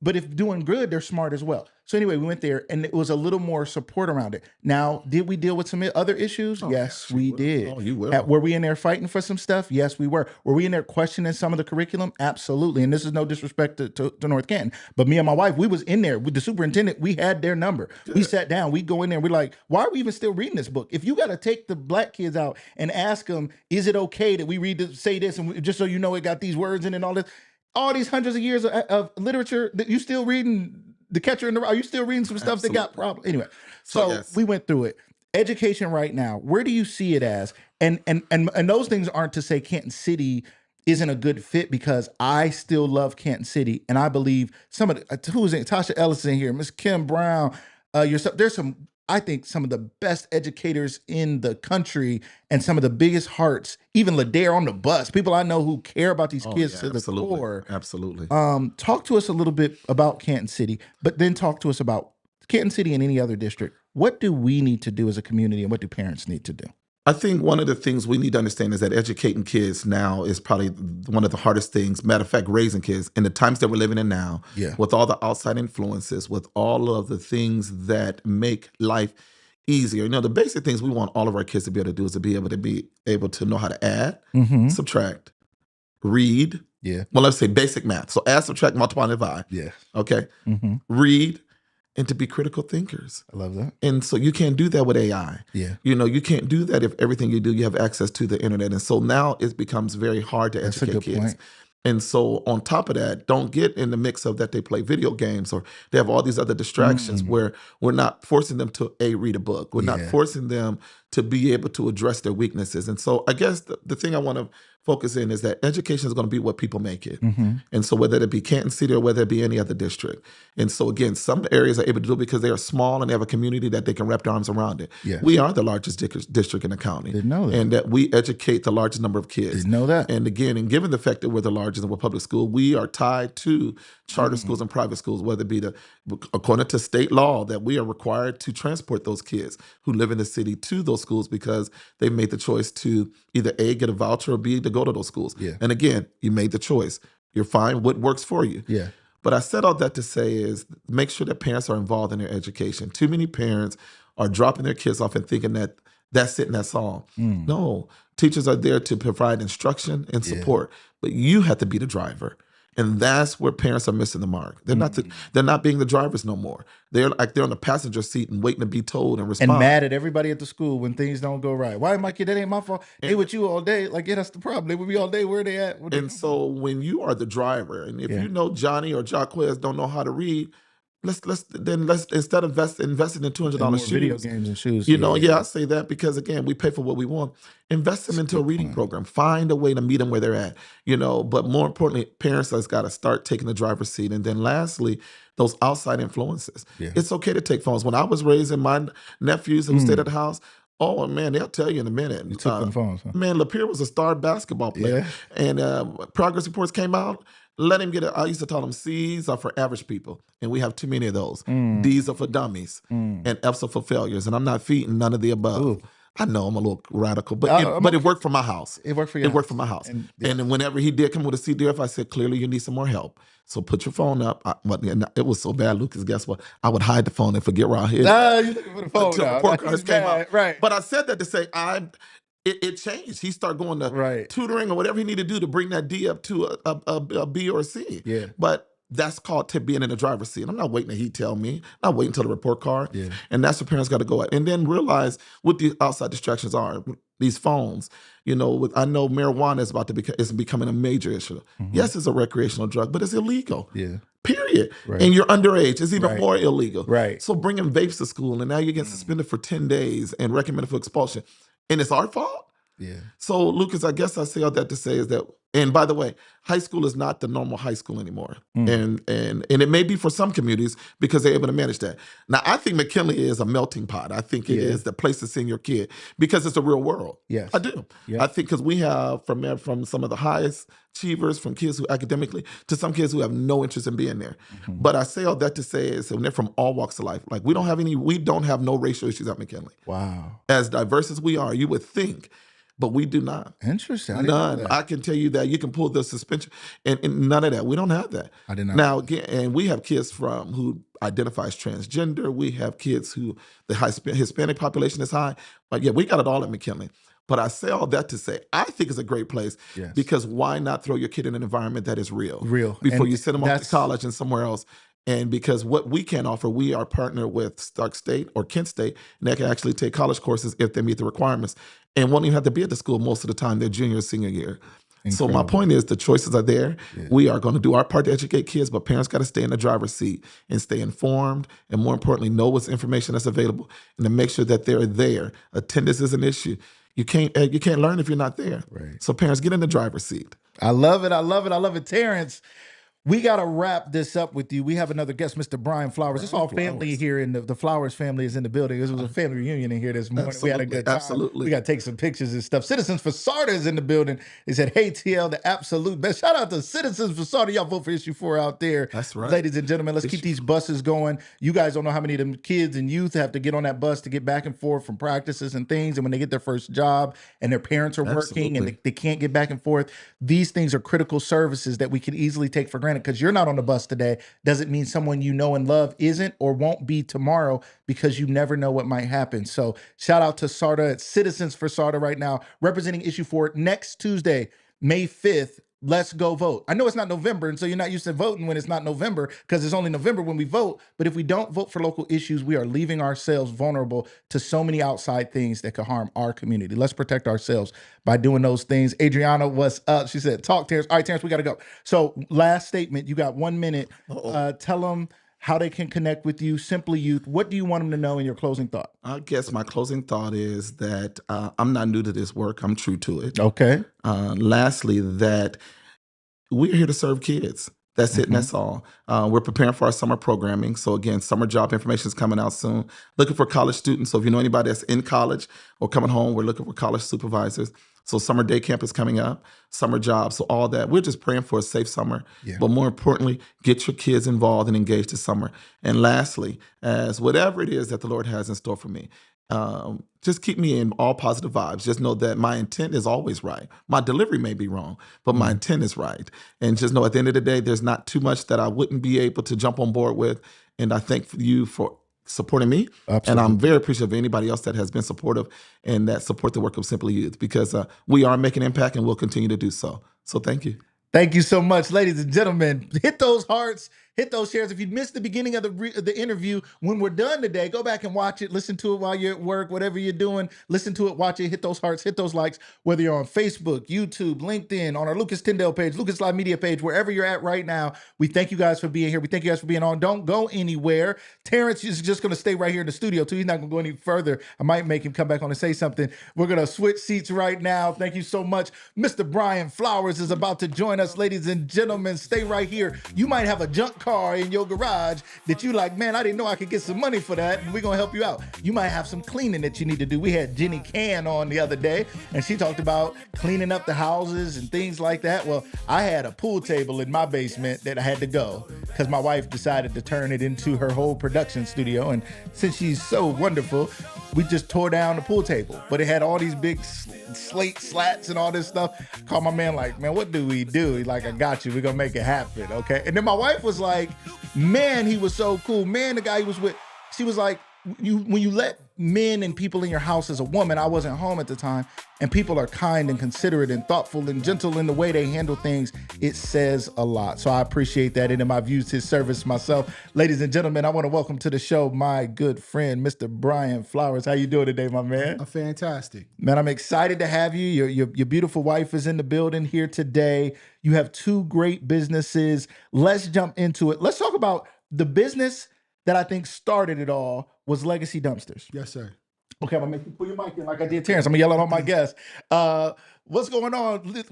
but if doing good, they're smart as well. So anyway, we went there and it was a little more support around it. Now, did we deal with some other issues? Yes, we did. Oh, you will. Were we in there fighting for some stuff? Yes, we were. Were we in there questioning some of the curriculum? Absolutely. And this is no disrespect to North Canton, but me and my wife, we was in there with the superintendent. We had their number. Good. We sat down. We go in there. We're like, why are we even still reading this book? If you got to take the black kids out and ask them, is it okay that we say this and just so you know it got these words in and all this, all these hundreds of years of literature that you still reading The Catcher in the Rye? Are you still reading some stuff that got problems? Anyway, so yes. We went through it. Education right now, where do you see it as? And those things aren't to say Canton City isn't a good fit, because I still love Canton City, and I believe some of the who's in Tasha Ellis in here, Miss Kim Brown, there's some, I think, some of the best educators in the country and some of the biggest hearts, even Ladare on the bus, people I know who care about these kids to the core. Absolutely. Talk to us a little bit about Canton City, but then talk to us about Canton City and any other district. What do we need to do as a community, and what do parents need to do? I think one of the things we need to understand is that educating kids now is probably one of the hardest things. Matter of fact, raising kids in the times that we're living in now, with all the outside influences, with all of the things that make life easier. You know, the basic things we want all of our kids to be able to do is to be able to know how to add, subtract, read. Yeah. Well, let's say basic math. So add, subtract, multiply, and divide. Yeah. Okay. Read, and to be critical thinkers. I love that. And so you can't do that with AI. Yeah. You know, you can't do that if everything you do, you have access to the internet. And so now it becomes very hard to educate kids. Point. And so on top of that, don't get in the mix of that they play video games or they have all these other distractions where we're not forcing them to read a book. We're not forcing them to be able to address their weaknesses. And so I guess the thing I want to focus in is that education is going to be what people make it. And so whether it be Canton City or whether it be any other district. And so again, some areas are able to do it because they are small and they have a community that they can wrap their arms around it. Yes. We are the largest district in the county. Didn't know that. And that we educate the largest number of kids. Didn't know that. And again, and given the fact that we're the largest and we're public school, we are tied to charter schools and private schools, whether it be according to state law, that we are required to transport those kids who live in the city to those schools because they made the choice to either A, get a voucher, or B, to go to those schools. Yeah. And again, you made the choice. You're fine. What works for you? Yeah. But I said all that to say is make sure that parents are involved in their education. Too many parents are dropping their kids off and thinking that that's it and that's all. No, teachers are there to provide instruction and support, but you have to be the driver. And that's where parents are missing the mark. They're not being the drivers no more. They're on the passenger seat and waiting to be told and respond. And mad at everybody at the school when things don't go right. Why my kid? That ain't my fault. They with you all day. Like, yeah, that's the problem. They with me all day. Where they at? And so when you are the driver, and if you know Johnny or Jaquez don't know how to read, let's instead of investing in $200 shoes, video games and shoes. I say that because again, we pay for what we want. Invest them into a reading program. Find a way to meet them where they're at. But more importantly, parents has got to start taking the driver's seat. And then lastly, those outside influences. Yeah. It's okay to take phones. When I was raising my nephews who stayed at the house, oh man, they'll tell you in a minute. You took them phones, huh? Man, Lapeer was a star basketball player, and progress reports came out. Let him get it. I used to tell them C's are for average people, and we have too many of those. D's are for dummies, and F's are for failures. And I'm not feeding none of the above. Ooh. I know I'm a little radical, but it worked for my house. It worked for you. It worked for my house. And then whenever he did come with a CDF, I said, clearly you need some more help. So put your phone up. It was so bad, Lucas. Guess what? I would hide the phone and forget where I hid it. You looking for the phone until now. the report cards came out. Right. But I said that to say it changed. He started going to tutoring or whatever he needed to do to bring that D up to a B or a C. Yeah. But that's called being in the driver's seat. I'm not waiting till he tell me. I'm not waiting until the report card. Yeah. And that's what parents got to go at. And then realize what these outside distractions are. These phones, I know marijuana is becoming a major issue. Yes, it's a recreational drug, but it's illegal. Yeah. Period. Right. And you're underage. It's even more illegal. Right. So bringing vapes to school, and now you get suspended for 10 days and recommended for expulsion. And it's our fault? Yeah. So, Lucas, I guess I say all that to say is that, and by the way, high school is not the normal high school anymore. And it may be for some communities because they're able to manage that. Now, I think McKinley is a melting pot. I think it is the place to send your kid because it's the real world. Yes. I do. Yep. I think because we have from some of the highest achievers, from kids who academically, to some kids who have no interest in being there. But I say all that to say is that they're from all walks of life. Like we don't have no racial issues at McKinley. Wow. As diverse as we are, you would think. But we do not. Interesting. None. I can tell you that you can pull the suspension, and none of that. We don't have that. I did not. Now again, and we have kids who identify as transgender. We have kids who the Hispanic population is high. But yeah, we got it all at McKinley. But I say all that to say, I think it's a great place because why not throw your kid in an environment that is real before you send them off to college and somewhere else. And because what we can offer, we are partnered with Stark State or Kent State, and they can actually take college courses if they meet the requirements and won't even have to be at the school most of the time, their junior or senior year. Incredible. So my point is the choices are there. Yeah. We are going to do our part to educate kids, but parents got to stay in the driver's seat and stay informed and more importantly, know what's information that's available and to make sure that they're there. Attendance is an issue. You can't learn if you're not there. Right. So parents, get in the driver's seat. I love it. I love it. I love it. Terrance, we got to wrap this up with you. We have another guest, Mr. Brian Flowers. It's all family here, and the Flowers family is in the building. This was a family reunion in here this morning. Absolutely. We had a good time. Absolutely. We got to take some pictures and stuff. Citizens for SARTA is in the building. They said, hey, TL, the absolute best. Shout out to Citizens for SARTA. Y'all vote for issue 4 out there. That's right. Ladies and gentlemen, let's keep these buses going. You guys don't know how many of them kids and youth have to get on that bus to get back and forth from practices and things. And when they get their first job and their parents are working and they can't get back and forth, these things are critical services that we can easily take for granted because you're not on the bus today doesn't mean someone you know and love isn't or won't be tomorrow because you never know what might happen. So shout out to SARTA, Citizens for SARTA right now, representing issue 4 next Tuesday, May 5th. Let's go vote. I know it's not November, and so you're not used to voting when it's not November because it's only November when we vote. But if we don't vote for local issues, we are leaving ourselves vulnerable to so many outside things that could harm our community. Let's protect ourselves by doing those things. Adriana, what's up? She said, talk, Terrance. All right, Terrance, we got to go. So last statement. You got 1 minute. Tell them how they can connect with you, Simply Youth. What do you want them to know in your closing thought? I guess my closing thought is that I'm not new to this work. I'm true to it. Okay. Lastly, that we're here to serve kids. That's it, and that's all. We're preparing for our summer programming. So again, summer job information is coming out soon. Looking for college students. So if you know anybody that's in college or coming home, we're looking for college supervisors. So summer day camp is coming up, summer jobs, so all that. We're just praying for a safe summer. Yeah. But more importantly, get your kids involved and engaged this summer. And lastly, as whatever it is that the Lord has in store for me, just keep me in all positive vibes. Just know that my intent is always right. My delivery may be wrong, but my intent is right. And just know at the end of the day, there's not too much that I wouldn't be able to jump on board with. And I thank you for supporting me. Absolutely. And I'm very appreciative of anybody else that has been supportive and that support the work of Simply Youth, because we are making impact and we'll continue to do so. So thank you. Thank you so much, ladies and gentlemen. Hit those hearts, hit those shares. If you missed the beginning of the interview, when we're done today, go back and watch it. Listen to it while you're at work, whatever you're doing. Listen to it, watch it, hit those hearts, hit those likes, whether you're on Facebook, YouTube, LinkedIn, on our Lucas Tyndale page, Lucas Live Media page, wherever you're at right now. We thank you guys for being here. We thank you guys for being on. Don't go anywhere. Terrance is just going to stay right here in the studio, too. He's not going to go any further. I might make him come back on and say something. We're going to switch seats right now. Thank you so much. Mr. Brian Flowers is about to join us, ladies and gentlemen. Stay right here. You might have a junk car in your garage that you like, man, I didn't know I could get some money for that, and we're going to help you out. You might have some cleaning that you need to do. We had Jenny Can on the other day, and she talked about cleaning up the houses and things like that. Well, I had a pool table in my basement that I had to go because my wife decided to turn it into her whole production studio, and since she's so wonderful, we just tore down the pool table, but it had all these big slate slats and all this stuff. Called my man like, man, what do we do? He's like, I got you. We're going to make it happen, okay? And then my wife was like, man, he was so cool. Man, the guy he was with, she was like, when you let men and people in your house as a woman, I wasn't home at the time, and people are kind and considerate and thoughtful and gentle in the way they handle things, it says a lot. So I appreciate that, and I've used his service myself. Ladies and gentlemen, I want to welcome to the show my good friend, Mr. Brian Flowers. How you doing today, my man? I'm fantastic. Man, I'm excited to have you. Your beautiful wife is in the building here today. You have two great businesses. Let's jump into it. Let's talk about the business that I think started it all was Legacy Dumpsters. Yes, sir. Okay, I'm gonna make you pull your mic in like I did Terrance. I'm gonna yell out on my guests. What's going on?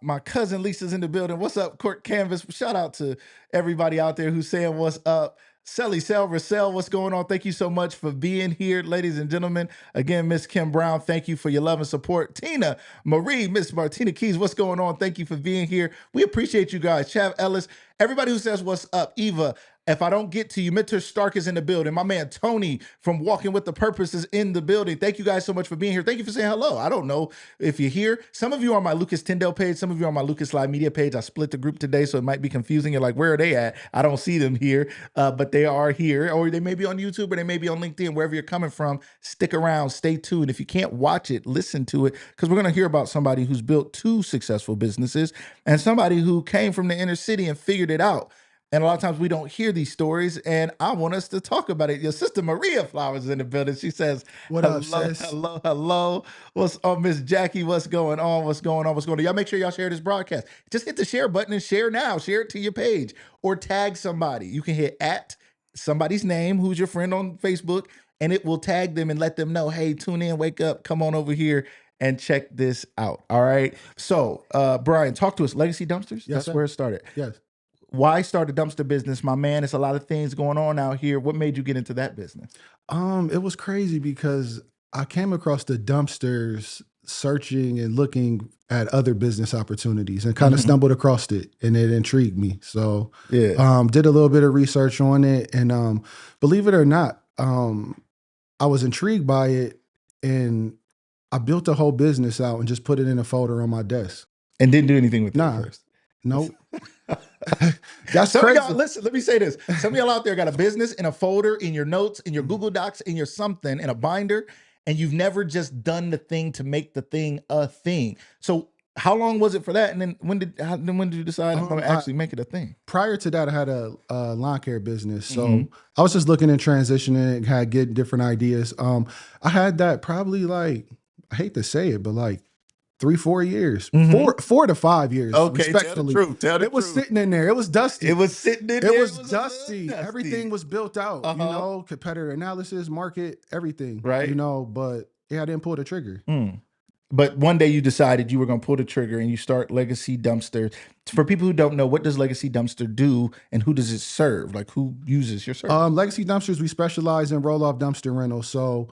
My cousin Lisa's in the building. What's up, Court Canvas? Shout out to everybody out there who's saying what's up. Russell, what's going on? Thank you so much for being here, ladies and gentlemen. Again, Miss Kim Brown, thank you for your love and support. Tina Marie, Miss Martina Keys, what's going on? Thank you for being here. We appreciate you guys. Chav Ellis, everybody who says what's up. Eva, if I don't get to you, Mentor Stark is in the building. My man Tony from Walking with the Purpose is in the building. Thank you guys so much for being here. Thank you for saying hello. I don't know if you're here. Some of you are on my Lucas Tyndale page. Some of you are on my Lucas Live Media page. I split the group today, so it might be confusing. You're like, where are they at? I don't see them here, but they are here. Or they may be on YouTube, or they may be on LinkedIn. Wherever you're coming from, stick around, stay tuned. If you can't watch it, listen to it, because we're going to hear about somebody who's built two successful businesses and somebody who came from the inner city and figured it out. And a lot of times we don't hear these stories, and I want us to talk about it. Your sister Maria Flowers is in the building. She says, What up, sis? hello. What's up, Miss Jackie? What's going on? What's going on? Y'all make sure y'all share this broadcast. Just hit the share button and share now. Share it to your page or tag somebody. You can hit at somebody's name who's your friend on Facebook, and it will tag them and let them know, hey, tune in, wake up, come on over here and check this out. All right. So, Brian, talk to us. Legacy Dumpsters? Yes, That's sir. where it started. Yes. Why start a dumpster business, my man? It's a lot of things going on out here. What made you get into that business? It was crazy because I came across the dumpsters searching and looking at other business opportunities and kind of stumbled across it, and it intrigued me. So Yeah. did a little bit of research on it, and believe it or not, I was intrigued by it, and I built a whole business out and just put it in a folder on my desk. And didn't do anything with it Nah. at first. Nope. That's Some of crazy. y'all, listen, let me say this. Some of y'all out there got a business in a folder, in your notes, in your Google Docs, in your something, in a binder, and you've never just done the thing to make the thing a thing. So how long was it for that? And then when did you decide I'm going to actually make it a thing? Prior to that, I had a lawn care business. So I was just looking at transitioning, had get different ideas. I had that probably like, I hate to say it, but like 3-4 years, Mhm. 4 to 5 years, Okay, tell the respectfully. truth. Tell the It was truth. sitting in there. It was dusty. It was sitting in It there. was It was a little dusty. dusty. Everything was built out, competitor analysis, market, everything, Right. but yeah, I didn't pull the trigger. But one day you decided you were going to pull the trigger and you start Legacy Dumpster. For people who don't know, what does Legacy Dumpster do and who does it serve? Like, who uses your service? Legacy Dumpsters, we specialize in roll-off dumpster rentals. So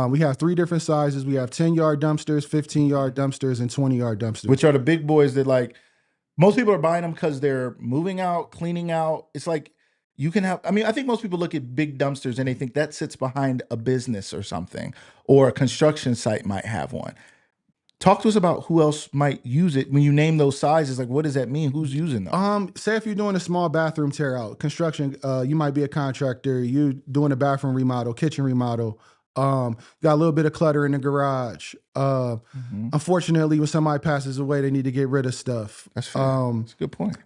we have 3 different sizes. We have 10-yard dumpsters, 15-yard dumpsters, and 20-yard dumpsters. Which are the big boys that, like, most people are buying them because they're moving out, cleaning out. It's like you can have, I mean, I think most people look at big dumpsters and they think that sits behind a business or something, or a construction site might have one. Talk to us about who else might use it. When you name those sizes, like, what does that mean? Who's using them? Say if you're doing a small bathroom tear out, construction, you might be a contractor, you doing a bathroom remodel, kitchen remodel, got a little bit of clutter in the garage. Unfortunately, when somebody passes away, they need to get rid of stuff. That's fair. That's a good point.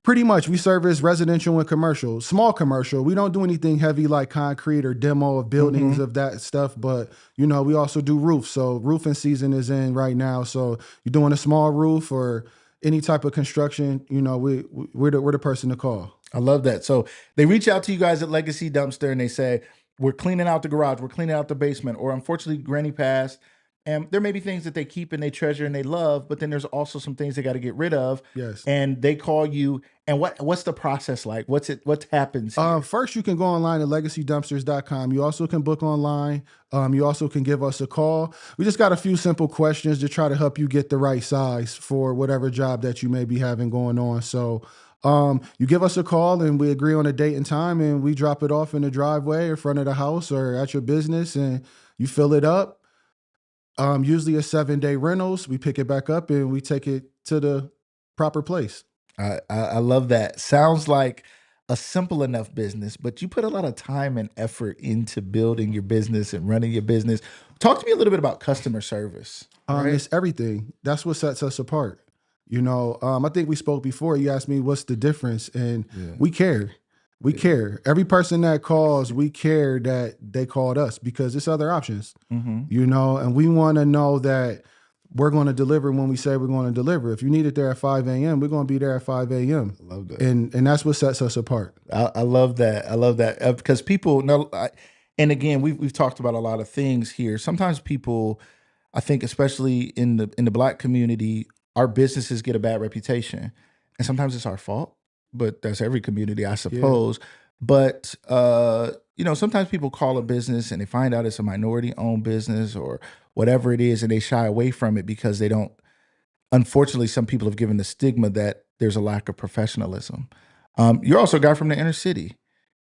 Pretty much, we service residential and commercial, small commercial. We don't do anything heavy like concrete or demo of buildings of that stuff, but we also do roofs. So roofing season is in right now. So you're doing a small roof or any type of construction, we're the person to call. I love that. So they reach out to you guys at Legacy Dumpster and they say, we're cleaning out the garage, we're cleaning out the basement, or unfortunately, Granny passed. And there may be things that they keep and they treasure and they love, but then there's also some things they got to get rid of. Yes. And they call you. And what's the process like? What happens? First, you can go online at legacydumpsters.com. You also can book online. You also can give us a call. We just got a few simple questions to try to help you get the right size for whatever job that you may be having going on. So you give us a call and we agree on a date and time and we drop it off in the driveway in front of the house or at your business and you fill it up. Usually a 7-day rentals. We pick it back up and we take it to the proper place. I love that. Sounds like a simple enough business, but you put a lot of time and effort into building your business and running your business. Talk to me a little bit about customer service. Right? It's everything. That's what sets us apart. I think we spoke before. You asked me what's the difference, and we care. We care. Every person that calls, we care that they called us because there's other options, and we want to know that we're going to deliver when we say we're going to deliver. If you need it there at 5 a.m., we're going to be there at 5 a.m. I love that. And that's what sets us apart. I love that. I love that because people know, and again, we've talked about a lot of things here. Sometimes people, I think, especially in the Black community, our businesses get a bad reputation, and sometimes it's our fault. But that's every community, I suppose. Yeah. But, sometimes people call a business and they find out it's a minority-owned business or whatever it is, and they shy away from it because they don't. Unfortunately, some people have given the stigma that there's a lack of professionalism. You're also a guy from the inner city.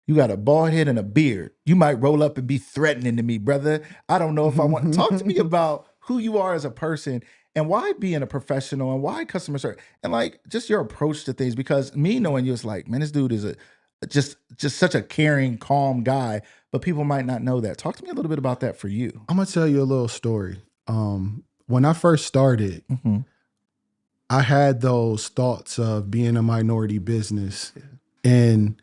You got a bald head and a beard. You might roll up and be threatening to me, brother. I don't know if I want to talk to me about who you are as a person. And why being a professional and why customer service and like just your approach to things, because me knowing you is like, man, this dude is just such a caring, calm guy, but people might not know that. Talk to me a little bit about that for you. I'm going to tell you a little story. When I first started, I had those thoughts of being a minority business and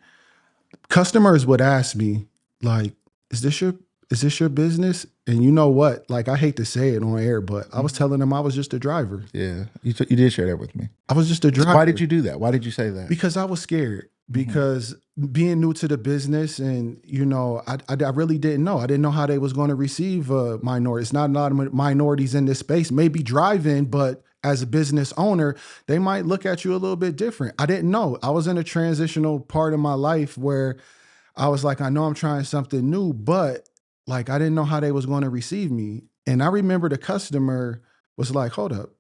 customers would ask me like, is this your business? And you know what? Like, I hate to say it on air, but I was telling them I was just a driver. Yeah, you did share that with me. I was just a driver. Why did you do that? Why did you say that? Because I was scared. Because being new to the business and, I really didn't know. I didn't know how they was going to receive minorities. Not a lot of minorities in this space, maybe driving, but as a business owner, they might look at you a little bit different. I didn't know. I was in a transitional part of my life where I was like, I know I'm trying something new, but like, I didn't know how they was going to receive me. And I remember the customer was like, hold up,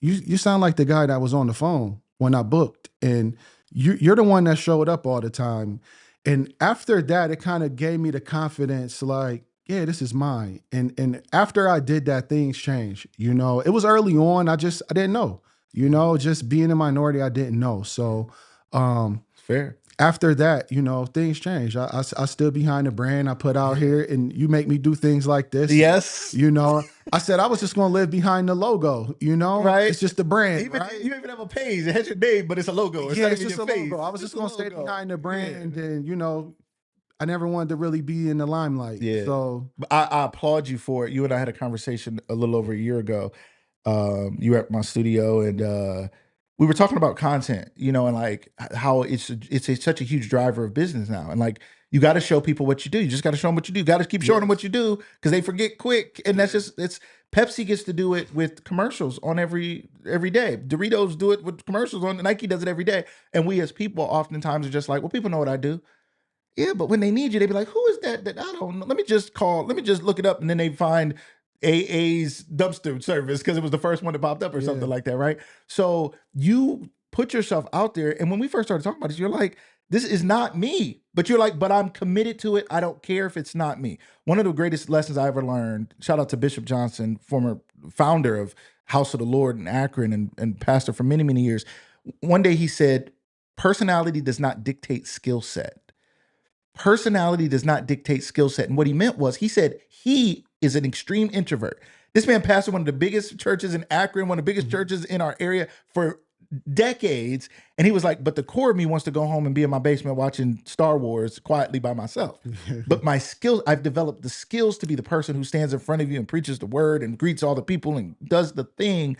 you sound like the guy that was on the phone when I booked. And you're the one that showed up all the time. And after that, it kind of gave me the confidence, like, yeah, this is mine. And after I did that, things changed. It was early on. I didn't know, just being a minority, I didn't know. So fair. After that, things changed. I stood behind the brand I put out here, and you make me do things like this. Yes. I said I was just going to live behind the logo, Right. It's just the brand. Right? You even have a page. It has your name, but it's a logo. It's just a logo. I was just going to stay behind the brand, and I never wanted to really be in the limelight. Yeah. So I applaud you for it. You and I had a conversation a little over a year ago. you were at my studio, and we were talking about content, and like how such a huge driver of business now, and like you got to show people what you do. You just got to show them what you do. You got to keep showing them what you do because they forget quick, and that's just it's. Pepsi gets to do it with commercials on every day. Doritos do it with commercials on. Nike does it every day, and we as people oftentimes are just like, well, people know what I do. Yeah, but when they need you, they be like, who is that? That I don't know. Let me just look it up. And then they find AA's dumpster service because it was the first one that popped up or something like that, right? So you put yourself out there. And when we first started talking about this, you're like, this is not me. But you're like, but I'm committed to it. I don't care if it's not me. One of the greatest lessons I ever learned, shout out to Bishop Johnson, former founder of House of the Lord in Akron and pastor for many, many years. One day he said, personality does not dictate skill set. Personality does not dictate skill set. And what he meant was, he said he is an extreme introvert. This man pastored one of the biggest churches in Akron, one of the biggest churches in our area for decades. And he was like, but the core of me wants to go home and be in my basement watching Star Wars quietly by myself. But my skills, I've developed the skills to be the person who stands in front of you and preaches the word and greets all the people and does the thing.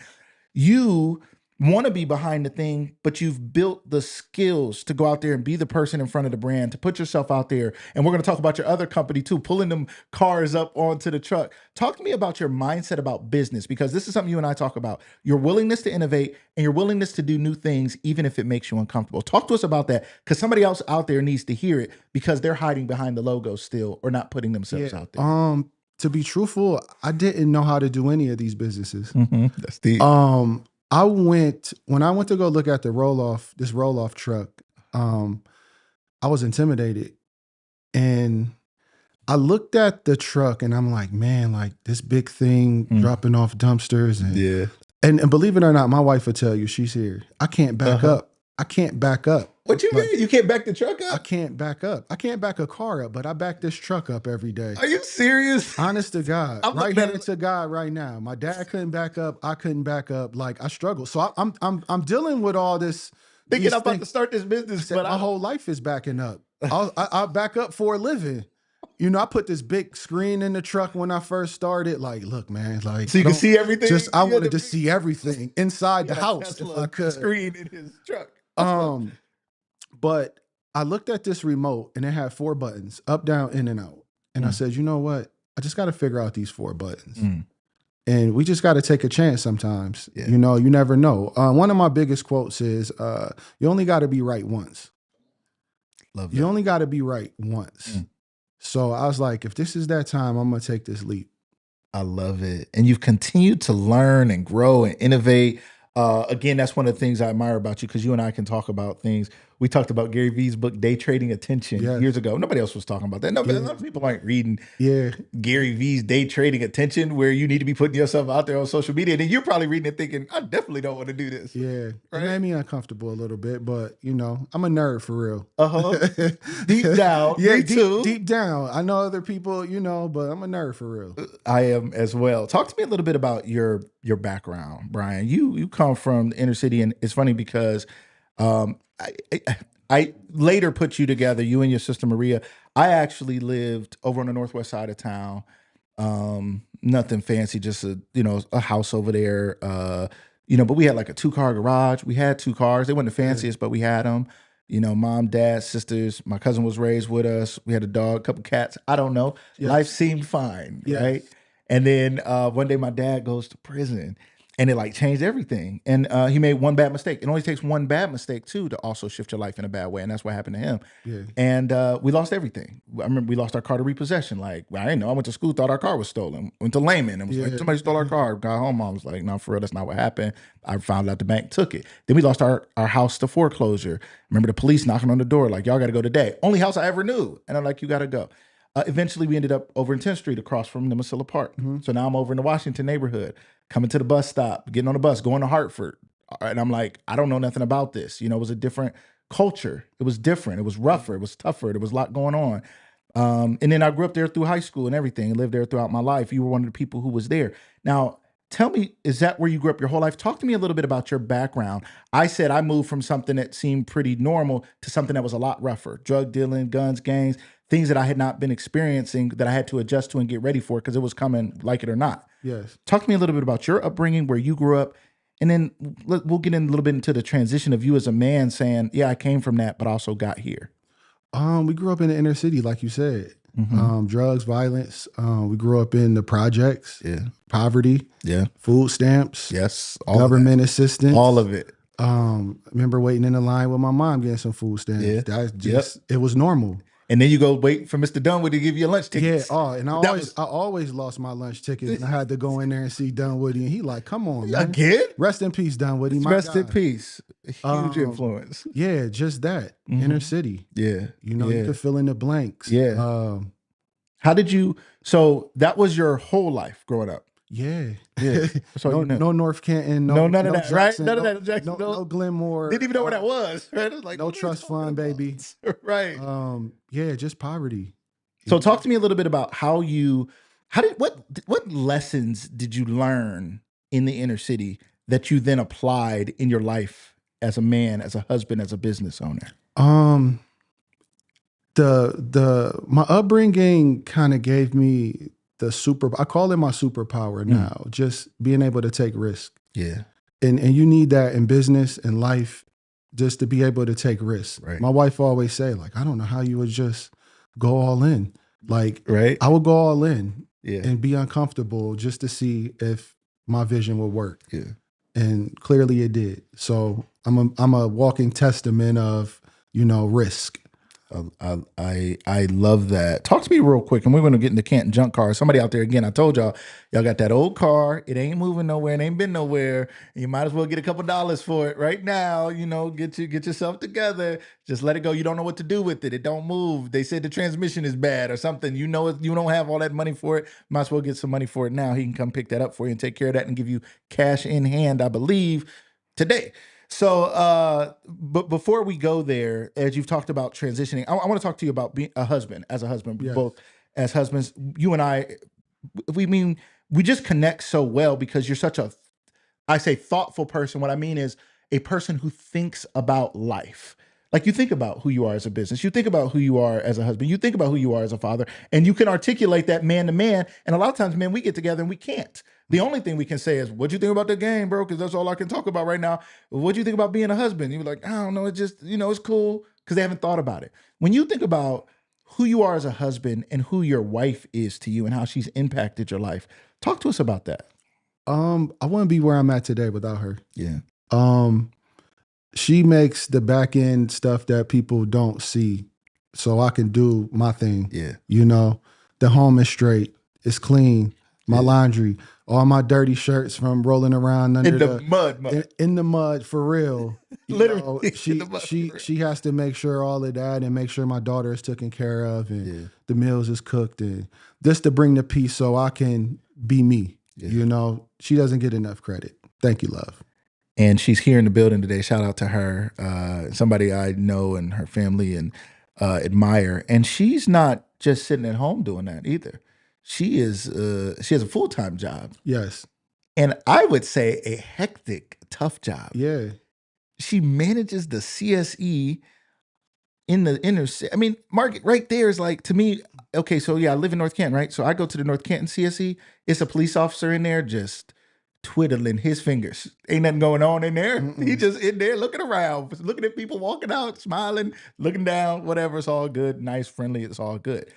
You want to be behind the thing, but you've built the skills to go out there and be the person in front of the brand, to put yourself out there. And we're going to talk about your other company too, pulling them cars up onto the truck. Talk to me about your mindset about business, because this is something you and I talk about. Your willingness to innovate and your willingness to do new things, even if it makes you uncomfortable. Talk to us about that, because somebody else out there needs to hear it, because they're hiding behind the logo still, or not putting themselves out there. To be truthful, I didn't know how to do any of these businesses. That's deep. When I went to go look at the this roll-off truck, I was intimidated. And I looked at the truck and I'm like, man, like this big thing dropping off dumpsters. And believe it or not, my wife will tell you, she's here. I can't back up. I can't back up. What you mean? You can't back the truck up? I can't back up. I can't back a car up, but I back this truck up every day. Are you serious? Honest to God. Right here to God right now. My dad couldn't back up. I couldn't back up. Like I struggle. So I'm dealing with all this. Thinking I'm about to start this business, but my whole life is backing up. I back up for a living. You know, I put this big screen in the truck when I first started. Like, look, man, like so you can see everything. I wanted to see everything inside the house if I could. Screen in his truck. But I looked at this remote and it had 4 buttons, up, down, in, and out. And I said, you know what? I just got to figure out these 4 buttons. And we just got to take a chance sometimes. You know, you never know. One of my biggest quotes is, you only got to be right once. Love that. You only got to be right once. So I was like, if this is that time, I'm going to take this leap. I love it. And you've continued to learn and grow and innovate. Again, that's one of the things I admire about you, because you and I can talk about things. We talked about Gary Vee's book, Day Trading Attention, years ago. Nobody else was talking about that. A lot of people aren't reading Gary Vee's Day Trading Attention, where you need to be putting yourself out there on social media. And then you're probably reading it thinking, I definitely don't want to do this. Yeah. Right? It made me uncomfortable a little bit, but you know, I'm a nerd for real. Deep down. Me too. Deep down. I know other people, you know, but I'm a nerd for real. I am as well. Talk to me a little bit about your background, Brian. You come from the inner city, and it's funny because I later put you together, you and your sister Maria. I actually lived over on the northwest side of town. Nothing fancy, just a house over there. But we had like a 2-car garage. We had 2 cars. They weren't the fanciest, but we had them. You know, mom, dad, sisters. My cousin was raised with us. We had a dog, a couple cats. I don't know. Life seemed fine, right? And then one day my dad goes to prison. And it like changed everything. And he made one bad mistake. It only takes one bad mistake too to also shift your life in a bad way. And that's what happened to him. And we lost everything. I remember we lost our car to repossession. Like, I didn't know. I went to school, thought our car was stolen. Went to Layman and was like, somebody stole our car. Got home, mom was like, no, for real, that's not what happened. I found out the bank took it. Then we lost our house to foreclosure. Remember the police knocking on the door like, y'all got to go today. Only house I ever knew. And I'm like, you got to go. Eventually, we ended up over in 10th Street across from Nemasilla Park. So now I'm over in the Washington neighborhood, coming to the bus stop, getting on the bus, going to Hartford. And I'm like, I don't know nothing about this. You know, it was a different culture. It was different. It was rougher. It was tougher. There was a lot going on. And then I grew up there through high school and everything, lived there throughout my life. You were one of the people who was there. Now, tell me, is that where you grew up your whole life? Talk to me a little bit about your background. I said I moved from something that seemed pretty normal to something that was a lot rougher. Drug dealing, guns, gangs. things that I had not been experiencing that I had to adjust to and get ready for because it was coming, like it or not. Yes. Talk to me a little bit about your upbringing, where you grew up, and then we'll get in a little bit into the transition of you as a man saying, yeah, I came from that, but also got here. We grew up in the inner city, like you said. Mm-hmm. Drugs, violence. We grew up in the projects, Yeah. poverty, Yeah. food stamps, Yes. government assistance. All of it. I remember waiting in the line with my mom getting some food stamps. Yeah. That's just, it was normal. And then you go wait for Mr. Dunwoody to give you a lunch Yeah. ticket. Oh, and I That always lost my lunch ticket, and I had to go in there and see Dunwoody, and he like, come on, man. Again? Rest in peace, Dunwoody. My Rest in guy. peace. Huge influence. Yeah, just that. Mhm. Inner city. Yeah. You know, Yeah. you could fill in the blanks. Yeah. How did you? So that was your whole life growing up. Yeah. Yeah. So no, you know. no North Canton. No, none of that, right? Jackson, None of that, Jackson. No Glenmore. Didn't even know where that was. Right? It was like, No what are you trust talking fund, about? baby. Right. Yeah, just poverty. So talk to me a little bit about what lessons did you learn in the inner city that you then applied in your life as a man, as a husband, as a business owner? My upbringing kind of gave me I call it my superpower now, just being able to take risk. Yeah. And you need that in business and life, just to be able to take risks. Right. My wife always say, like, I don't know how you would just go all in. Like, Right. I would go all in Yeah. and be uncomfortable just to see if my vision would work. Yeah. And clearly it did. So I'm a walking testament of, risk. I love that. Talk to me real quick, and we're going to get into Canton junk cars. Somebody out there, again, I told y'all got that old car. It ain't moving nowhere. It ain't been nowhere. You might as well get a couple dollars for it right now. Get yourself together. Just let it go. You don't know what to do with it. It don't move. They said the transmission is bad or something. You don't have all that money for it. Might as well get some money for it now. He can come pick that up for you and take care of that and give you cash in hand, I believe, today. So, but before we go there, as you've talked about transitioning, I want to talk to you about being a husband, Yes. both as husbands. You and I, we just connect so well because you're such I say thoughtful person. What I mean is a person who thinks about life. Like, you think about who you are as a business, you think about who you are as a husband, you think about who you are as a father, and you can articulate that man to man. And a lot of times, man, we get together and we can't. The only thing we can say is, "What'd you think about the game, bro?" Because that's all I can talk about right now. What'd you think about being a husband? You're like, I don't know. It just, it's cool, because they haven't thought about it. When you think about who you are as a husband and who your wife is to you and how she's impacted your life, talk to us about that. I wouldn't be where I'm at today without her. Yeah. She makes the back end stuff that people don't see, so I can do my thing. Yeah. The home is straight. It's clean. My laundry, all my dirty shirts from rolling around under In the mud. in the mud, for real. Literally, She in the mud, for real. she has to make sure all of that and make sure my daughter is taken care of and the meals is cooked, and just to bring the peace so I can be me. Yeah. She doesn't get enough credit. Thank you, love. And she's here in the building today. Shout out to her, somebody I know and her family and admire. And she's not just sitting at home doing that either. She has a full-time job. Yes. And I would say a hectic, tough job. Yeah. She manages the CSE in the inner city. I mean, Market right there is like, to me, okay, so yeah, I live in North Canton, right? So I go to the North Canton CSE. It's a police officer in there just twiddling his fingers. Ain't nothing going on in there. He just in there looking around, looking at people walking out, smiling, looking down, whatever. It's all good, nice, friendly. It's all good.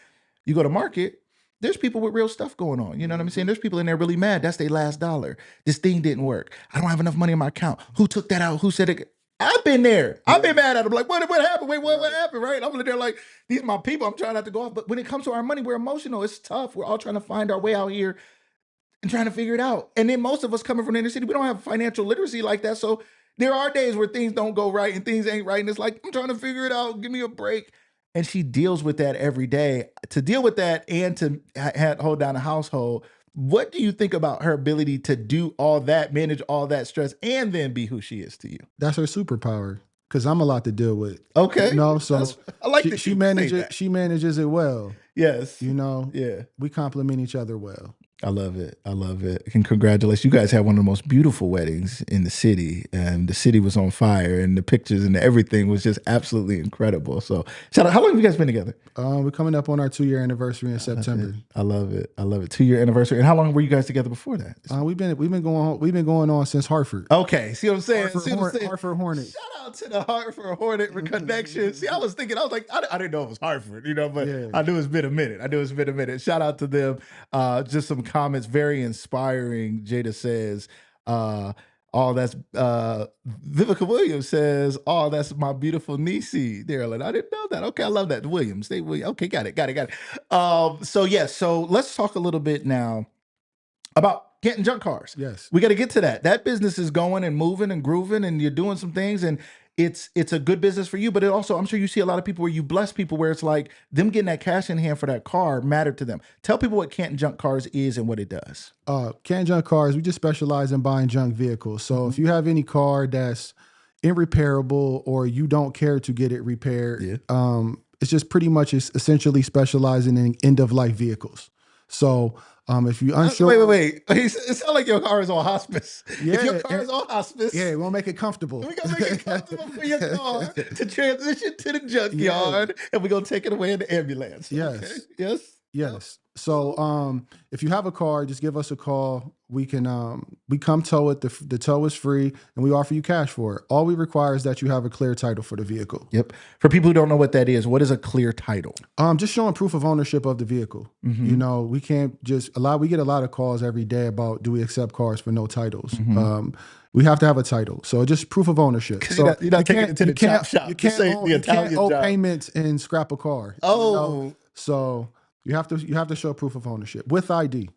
You go to Market, there's people with real stuff going on. You know what I'm saying? There's people in there really mad. That's their last dollar. This thing didn't work. I don't have enough money in my account. Who took that out? Who said it? I've been there. I've been mad at them. Like, what happened? Wait, what happened? Right? I'm there like, these are my people. I'm trying not to go off. But when it comes to our money, we're emotional. It's tough. We're all trying to find our way out here and trying to figure it out. And then most of us coming from the inner city, we don't have financial literacy like that. So there are days where things don't go right and things ain't right. And it's like, I'm trying to figure it out. Give me a break. And she deals with that every day. To deal with that and to hold down a household, what do you think about her ability to do all that, manage all that stress, and then be who she is to you? That's her superpower, because I'm a lot to deal with. Okay. So I like that she you say manages that. she manages it well. Yes. Yeah. Yeah. We complement each other well. I love it. I love it. And congratulations. You guys had one of the most beautiful weddings in the city, and the city was on fire, and the pictures and everything was just absolutely incredible. So, shout out. How long have you guys been together? We're coming up on our 2-year anniversary in September. I love it. I love it. 2-year anniversary. And how long were you guys together before that? We've been going on since Hartford. Okay. See what I'm saying? Hartford Hornets. Shout out to the Hartford Hornet connection. See, I was like, I didn't know it was Hartford, but I knew it's been a minute. Shout out to them. Just some comments, very inspiring. Jada says, that's Vivica Williams says, oh, that's my beautiful niecey. Darylyn, I didn't know that. Okay, I love that. Williams. Okay, got it. So let's talk a little bit now about Canton Junk Cars. Yes. We got to get to that. That business is going and moving and grooving, and you're doing some things, and it's a good business for you, but it also, I'm sure you see a lot of people where you bless people where it's like them getting that cash in hand for that car mattered to them. Tell people what Canton Junk Cars is and what it does. Canton Junk Cars, we just specialize in buying junk vehicles. So if you have any car that's irreparable or you don't care to get it repaired, it's just pretty much essentially specializing in end-of-life vehicles. So if you unsure... Wait. It sounds like your car is on hospice. Yeah, if your car is on hospice... Yeah, we'll make it comfortable. We're going to make it comfortable for your car to transition to the junkyard, and we're going to take it away in the ambulance. Yes. Okay? Yes. So if you have a car, just give us a call. We can we come tow it. The tow is free, and we offer you cash for it. All we require is that you have a clear title for the vehicle. Yep. For people who don't know what that is, what is a clear title? Just showing proof of ownership of the vehicle. We can't just we get a lot of calls every day about, do we accept cars for no titles? We have to have a title. So just proof of ownership. So you're not taking it to the chop shop. You can't owe payments and scrap a car. So you have to show proof of ownership with ID.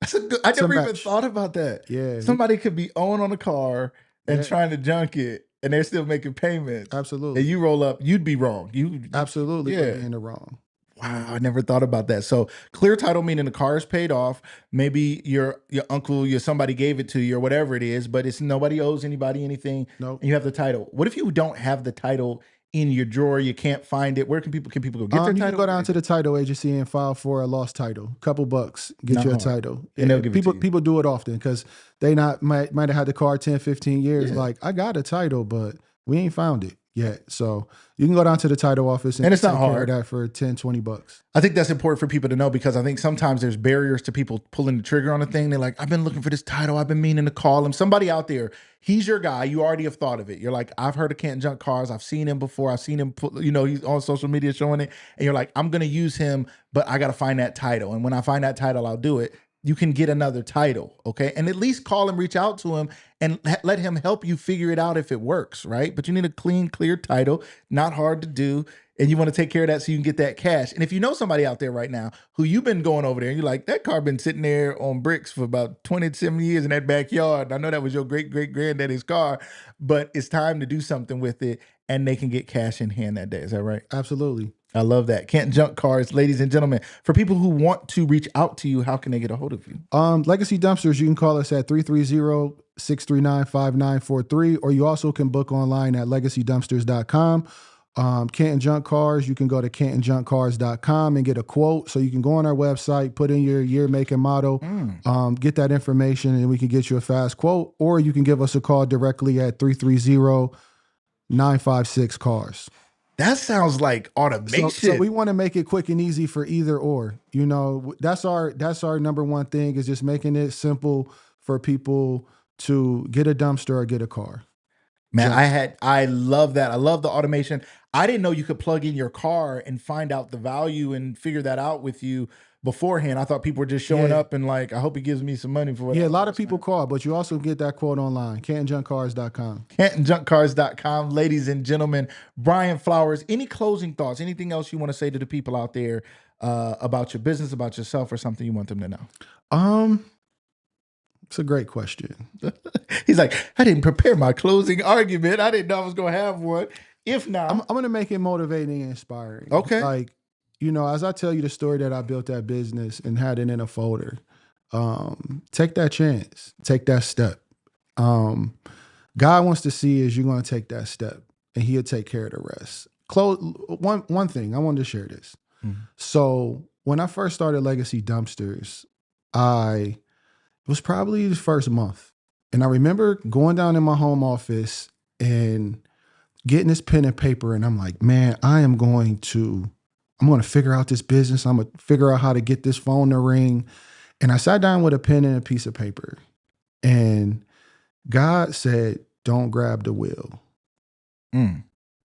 I never even thought about that. Yeah. Somebody could be owning on a car and trying to junk it, and they're still making payments. Absolutely. And you roll up, you'd be wrong. Absolutely would be in the wrong. Wow, I never thought about that. So clear title meaning the car is paid off. Maybe your uncle, somebody gave it to you or whatever it is, but it's nobody owes anybody anything. Nope. And you have the title. What if you don't have the title in your drawer? You can't find it. Where can people go get their title? You can go down to the title agency and file for a lost title. Couple bucks, get your title. And they'll give it to you. People do it often because they might have had the car 10, 15 years. Like, I got a title, but we ain't found it yet. So you can go down to the title office and it's not take hard. care of that for 10, 20 bucks. I think that's important for people to know, because I think sometimes there's barriers to people pulling the trigger on a thing. They're like, I've been looking for this title. I've been meaning to call him. Somebody out there, he's your guy. You already have thought of it. You're like, I've heard of Canton Junk Cars. I've seen him before. I've seen him, he's on social media showing it. And you're like, I'm going to use him, but I got to find that title. And when I find that title, I'll do it. You can get another title, okay? And at least call him, reach out to him, and let him help you figure it out if it works, right? But you need a clean, clear title, not hard to do, and you want to take care of that so you can get that cash. And if you know somebody out there right now who you've been going over there and you're like, that car been sitting there on bricks for about 27 years in that backyard. I know that was your great-great-granddaddy's car, but it's time to do something with it, and they can get cash in hand that day. Is that right? Absolutely. I love that. Canton Junk Cars, ladies and gentlemen. For people who want to reach out to you, how can they get a hold of you? Legacy Dumpsters, you can call us at 330-639-5943, or you also can book online at legacydumpsters.com. Canton Junk Cars, you can go to cantonjunkcars.com and get a quote. So you can go on our website, put in your year, make, and model, get that information, and we can get you a fast quote. Or you can give us a call directly at 330-956-CARS. That sounds like automation. So we want to make it quick and easy for either or. That's our number one thing, is just making it simple for people to get a dumpster or get a car. Man, I love that. I love the automation. I didn't know you could plug in your car and find out the value and figure that out with you beforehand. I thought people were just showing up and like, I hope he gives me some money for it. Yeah, a lot of people call, but you also get that quote online, cantonjunkcars.com. Cantonjunkcars.com. Ladies and gentlemen, Brian Flowers, any closing thoughts, anything else you want to say to the people out there about your business, about yourself, or something you want them to know? It's a great question. He's like, I didn't prepare my closing argument. I didn't know I was going to have one. If not, I'm going to make it motivating and inspiring. Okay. Like, as I tell you the story that I built that business and had it in a folder, take that chance, take that step. God wants to see is you're going to take that step, and he'll take care of the rest. One thing, I wanted to share this. So when I first started Legacy Dumpsters, it was probably the first month. And I remember going down in my home office and getting this pen and paper. And I'm like, man, I'm going to figure out this business. I'm going to figure out how to get this phone to ring. And I sat down with a pen and a piece of paper. And God said, don't grab the wheel. Mm.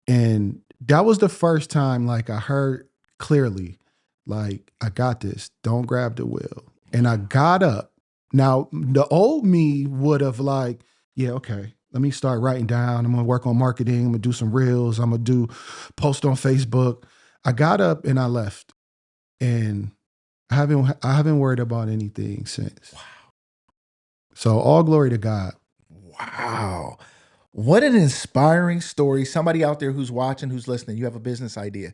And that was the first time like I heard clearly, like, I got this. Don't grab the wheel. And I got up. Now, the old me would have like, yeah, okay, let me start writing down. I'm going to work on marketing. I'm going to do some reels. I'm going to post on Facebook. I got up and I left. And I haven't worried about anything since. Wow. So all glory to God. Wow. What an inspiring story. Somebody out there who's watching, who's listening, you have a business idea.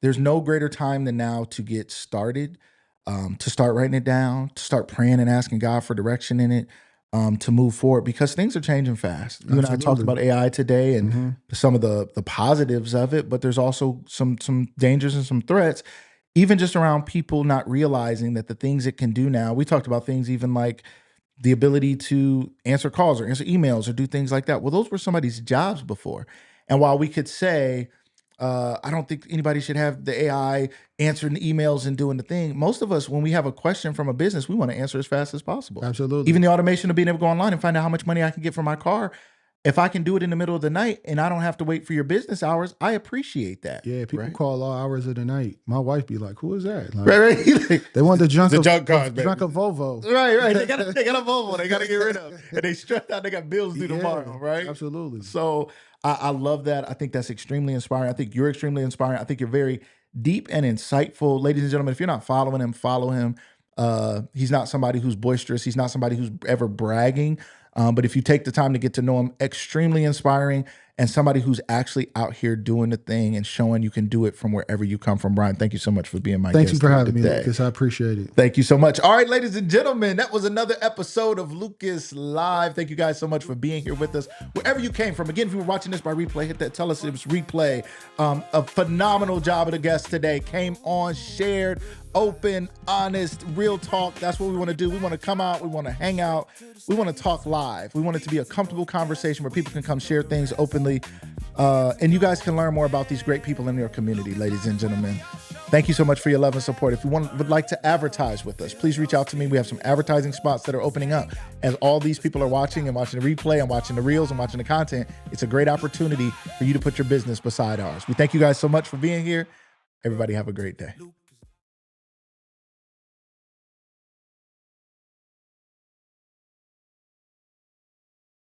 There's no greater time than now to get started, to start writing it down, to start praying and asking God for direction in it, to move forward, because things are changing fast. You and I talked about AI today and some of the positives of it, but there's also some dangers and some threats, even just around people not realizing that the things it can do now. We talked about things even like the ability to answer calls or answer emails or do things like that. Well, those were somebody's jobs before. And while we could say, I don't think anybody should have the AI answering the emails and doing the thing, most of us, when we have a question from a business, we want to answer as fast as possible. Absolutely. Even the automation of being able to go online and find out how much money I can get for my car. If I can do it in the middle of the night and I don't have to wait for your business hours, I appreciate that. Yeah, people right? call all hours of the night. My wife be like, "Who is that?" Like, Right. they want the junk of cars, junk of Volvo. Right. They got a Volvo. They got to get rid of, and they stressed out. They got bills due tomorrow. Right. Absolutely. So I love that. I think that's extremely inspiring. I think you're extremely inspiring. I think you're very deep and insightful, ladies and gentlemen. If you're not following him, follow him. He's not somebody who's boisterous. He's not somebody who's ever bragging. But if you take the time to get to know him, extremely inspiring, and somebody who's actually out here doing the thing and showing you can do it from wherever you come from. Brian, thank you so much for being my guest. Thank you for having me, today. Lucas. I appreciate it. Thank you so much. All right, ladies and gentlemen, that was another episode of Lucas Live. Thank you guys so much for being here with us, wherever you came from. Again, if you were watching this by replay, hit that. Tell us it was replay. A phenomenal job of the guest today. Came on, shared, open, honest, real talk. That's what we want to do. We want to come out. We want to hang out. We want to talk live. We want it to be a comfortable conversation where people can come share things openly. And you guys can learn more about these great people in your community, ladies and gentlemen. Thank you so much for your love and support. If you would like to advertise with us, please reach out to me. We have some advertising spots that are opening up. As all these people are watching and watching the replay and watching the reels and watching the content, it's a great opportunity for you to put your business beside ours. We thank you guys so much for being here. Everybody have a great day.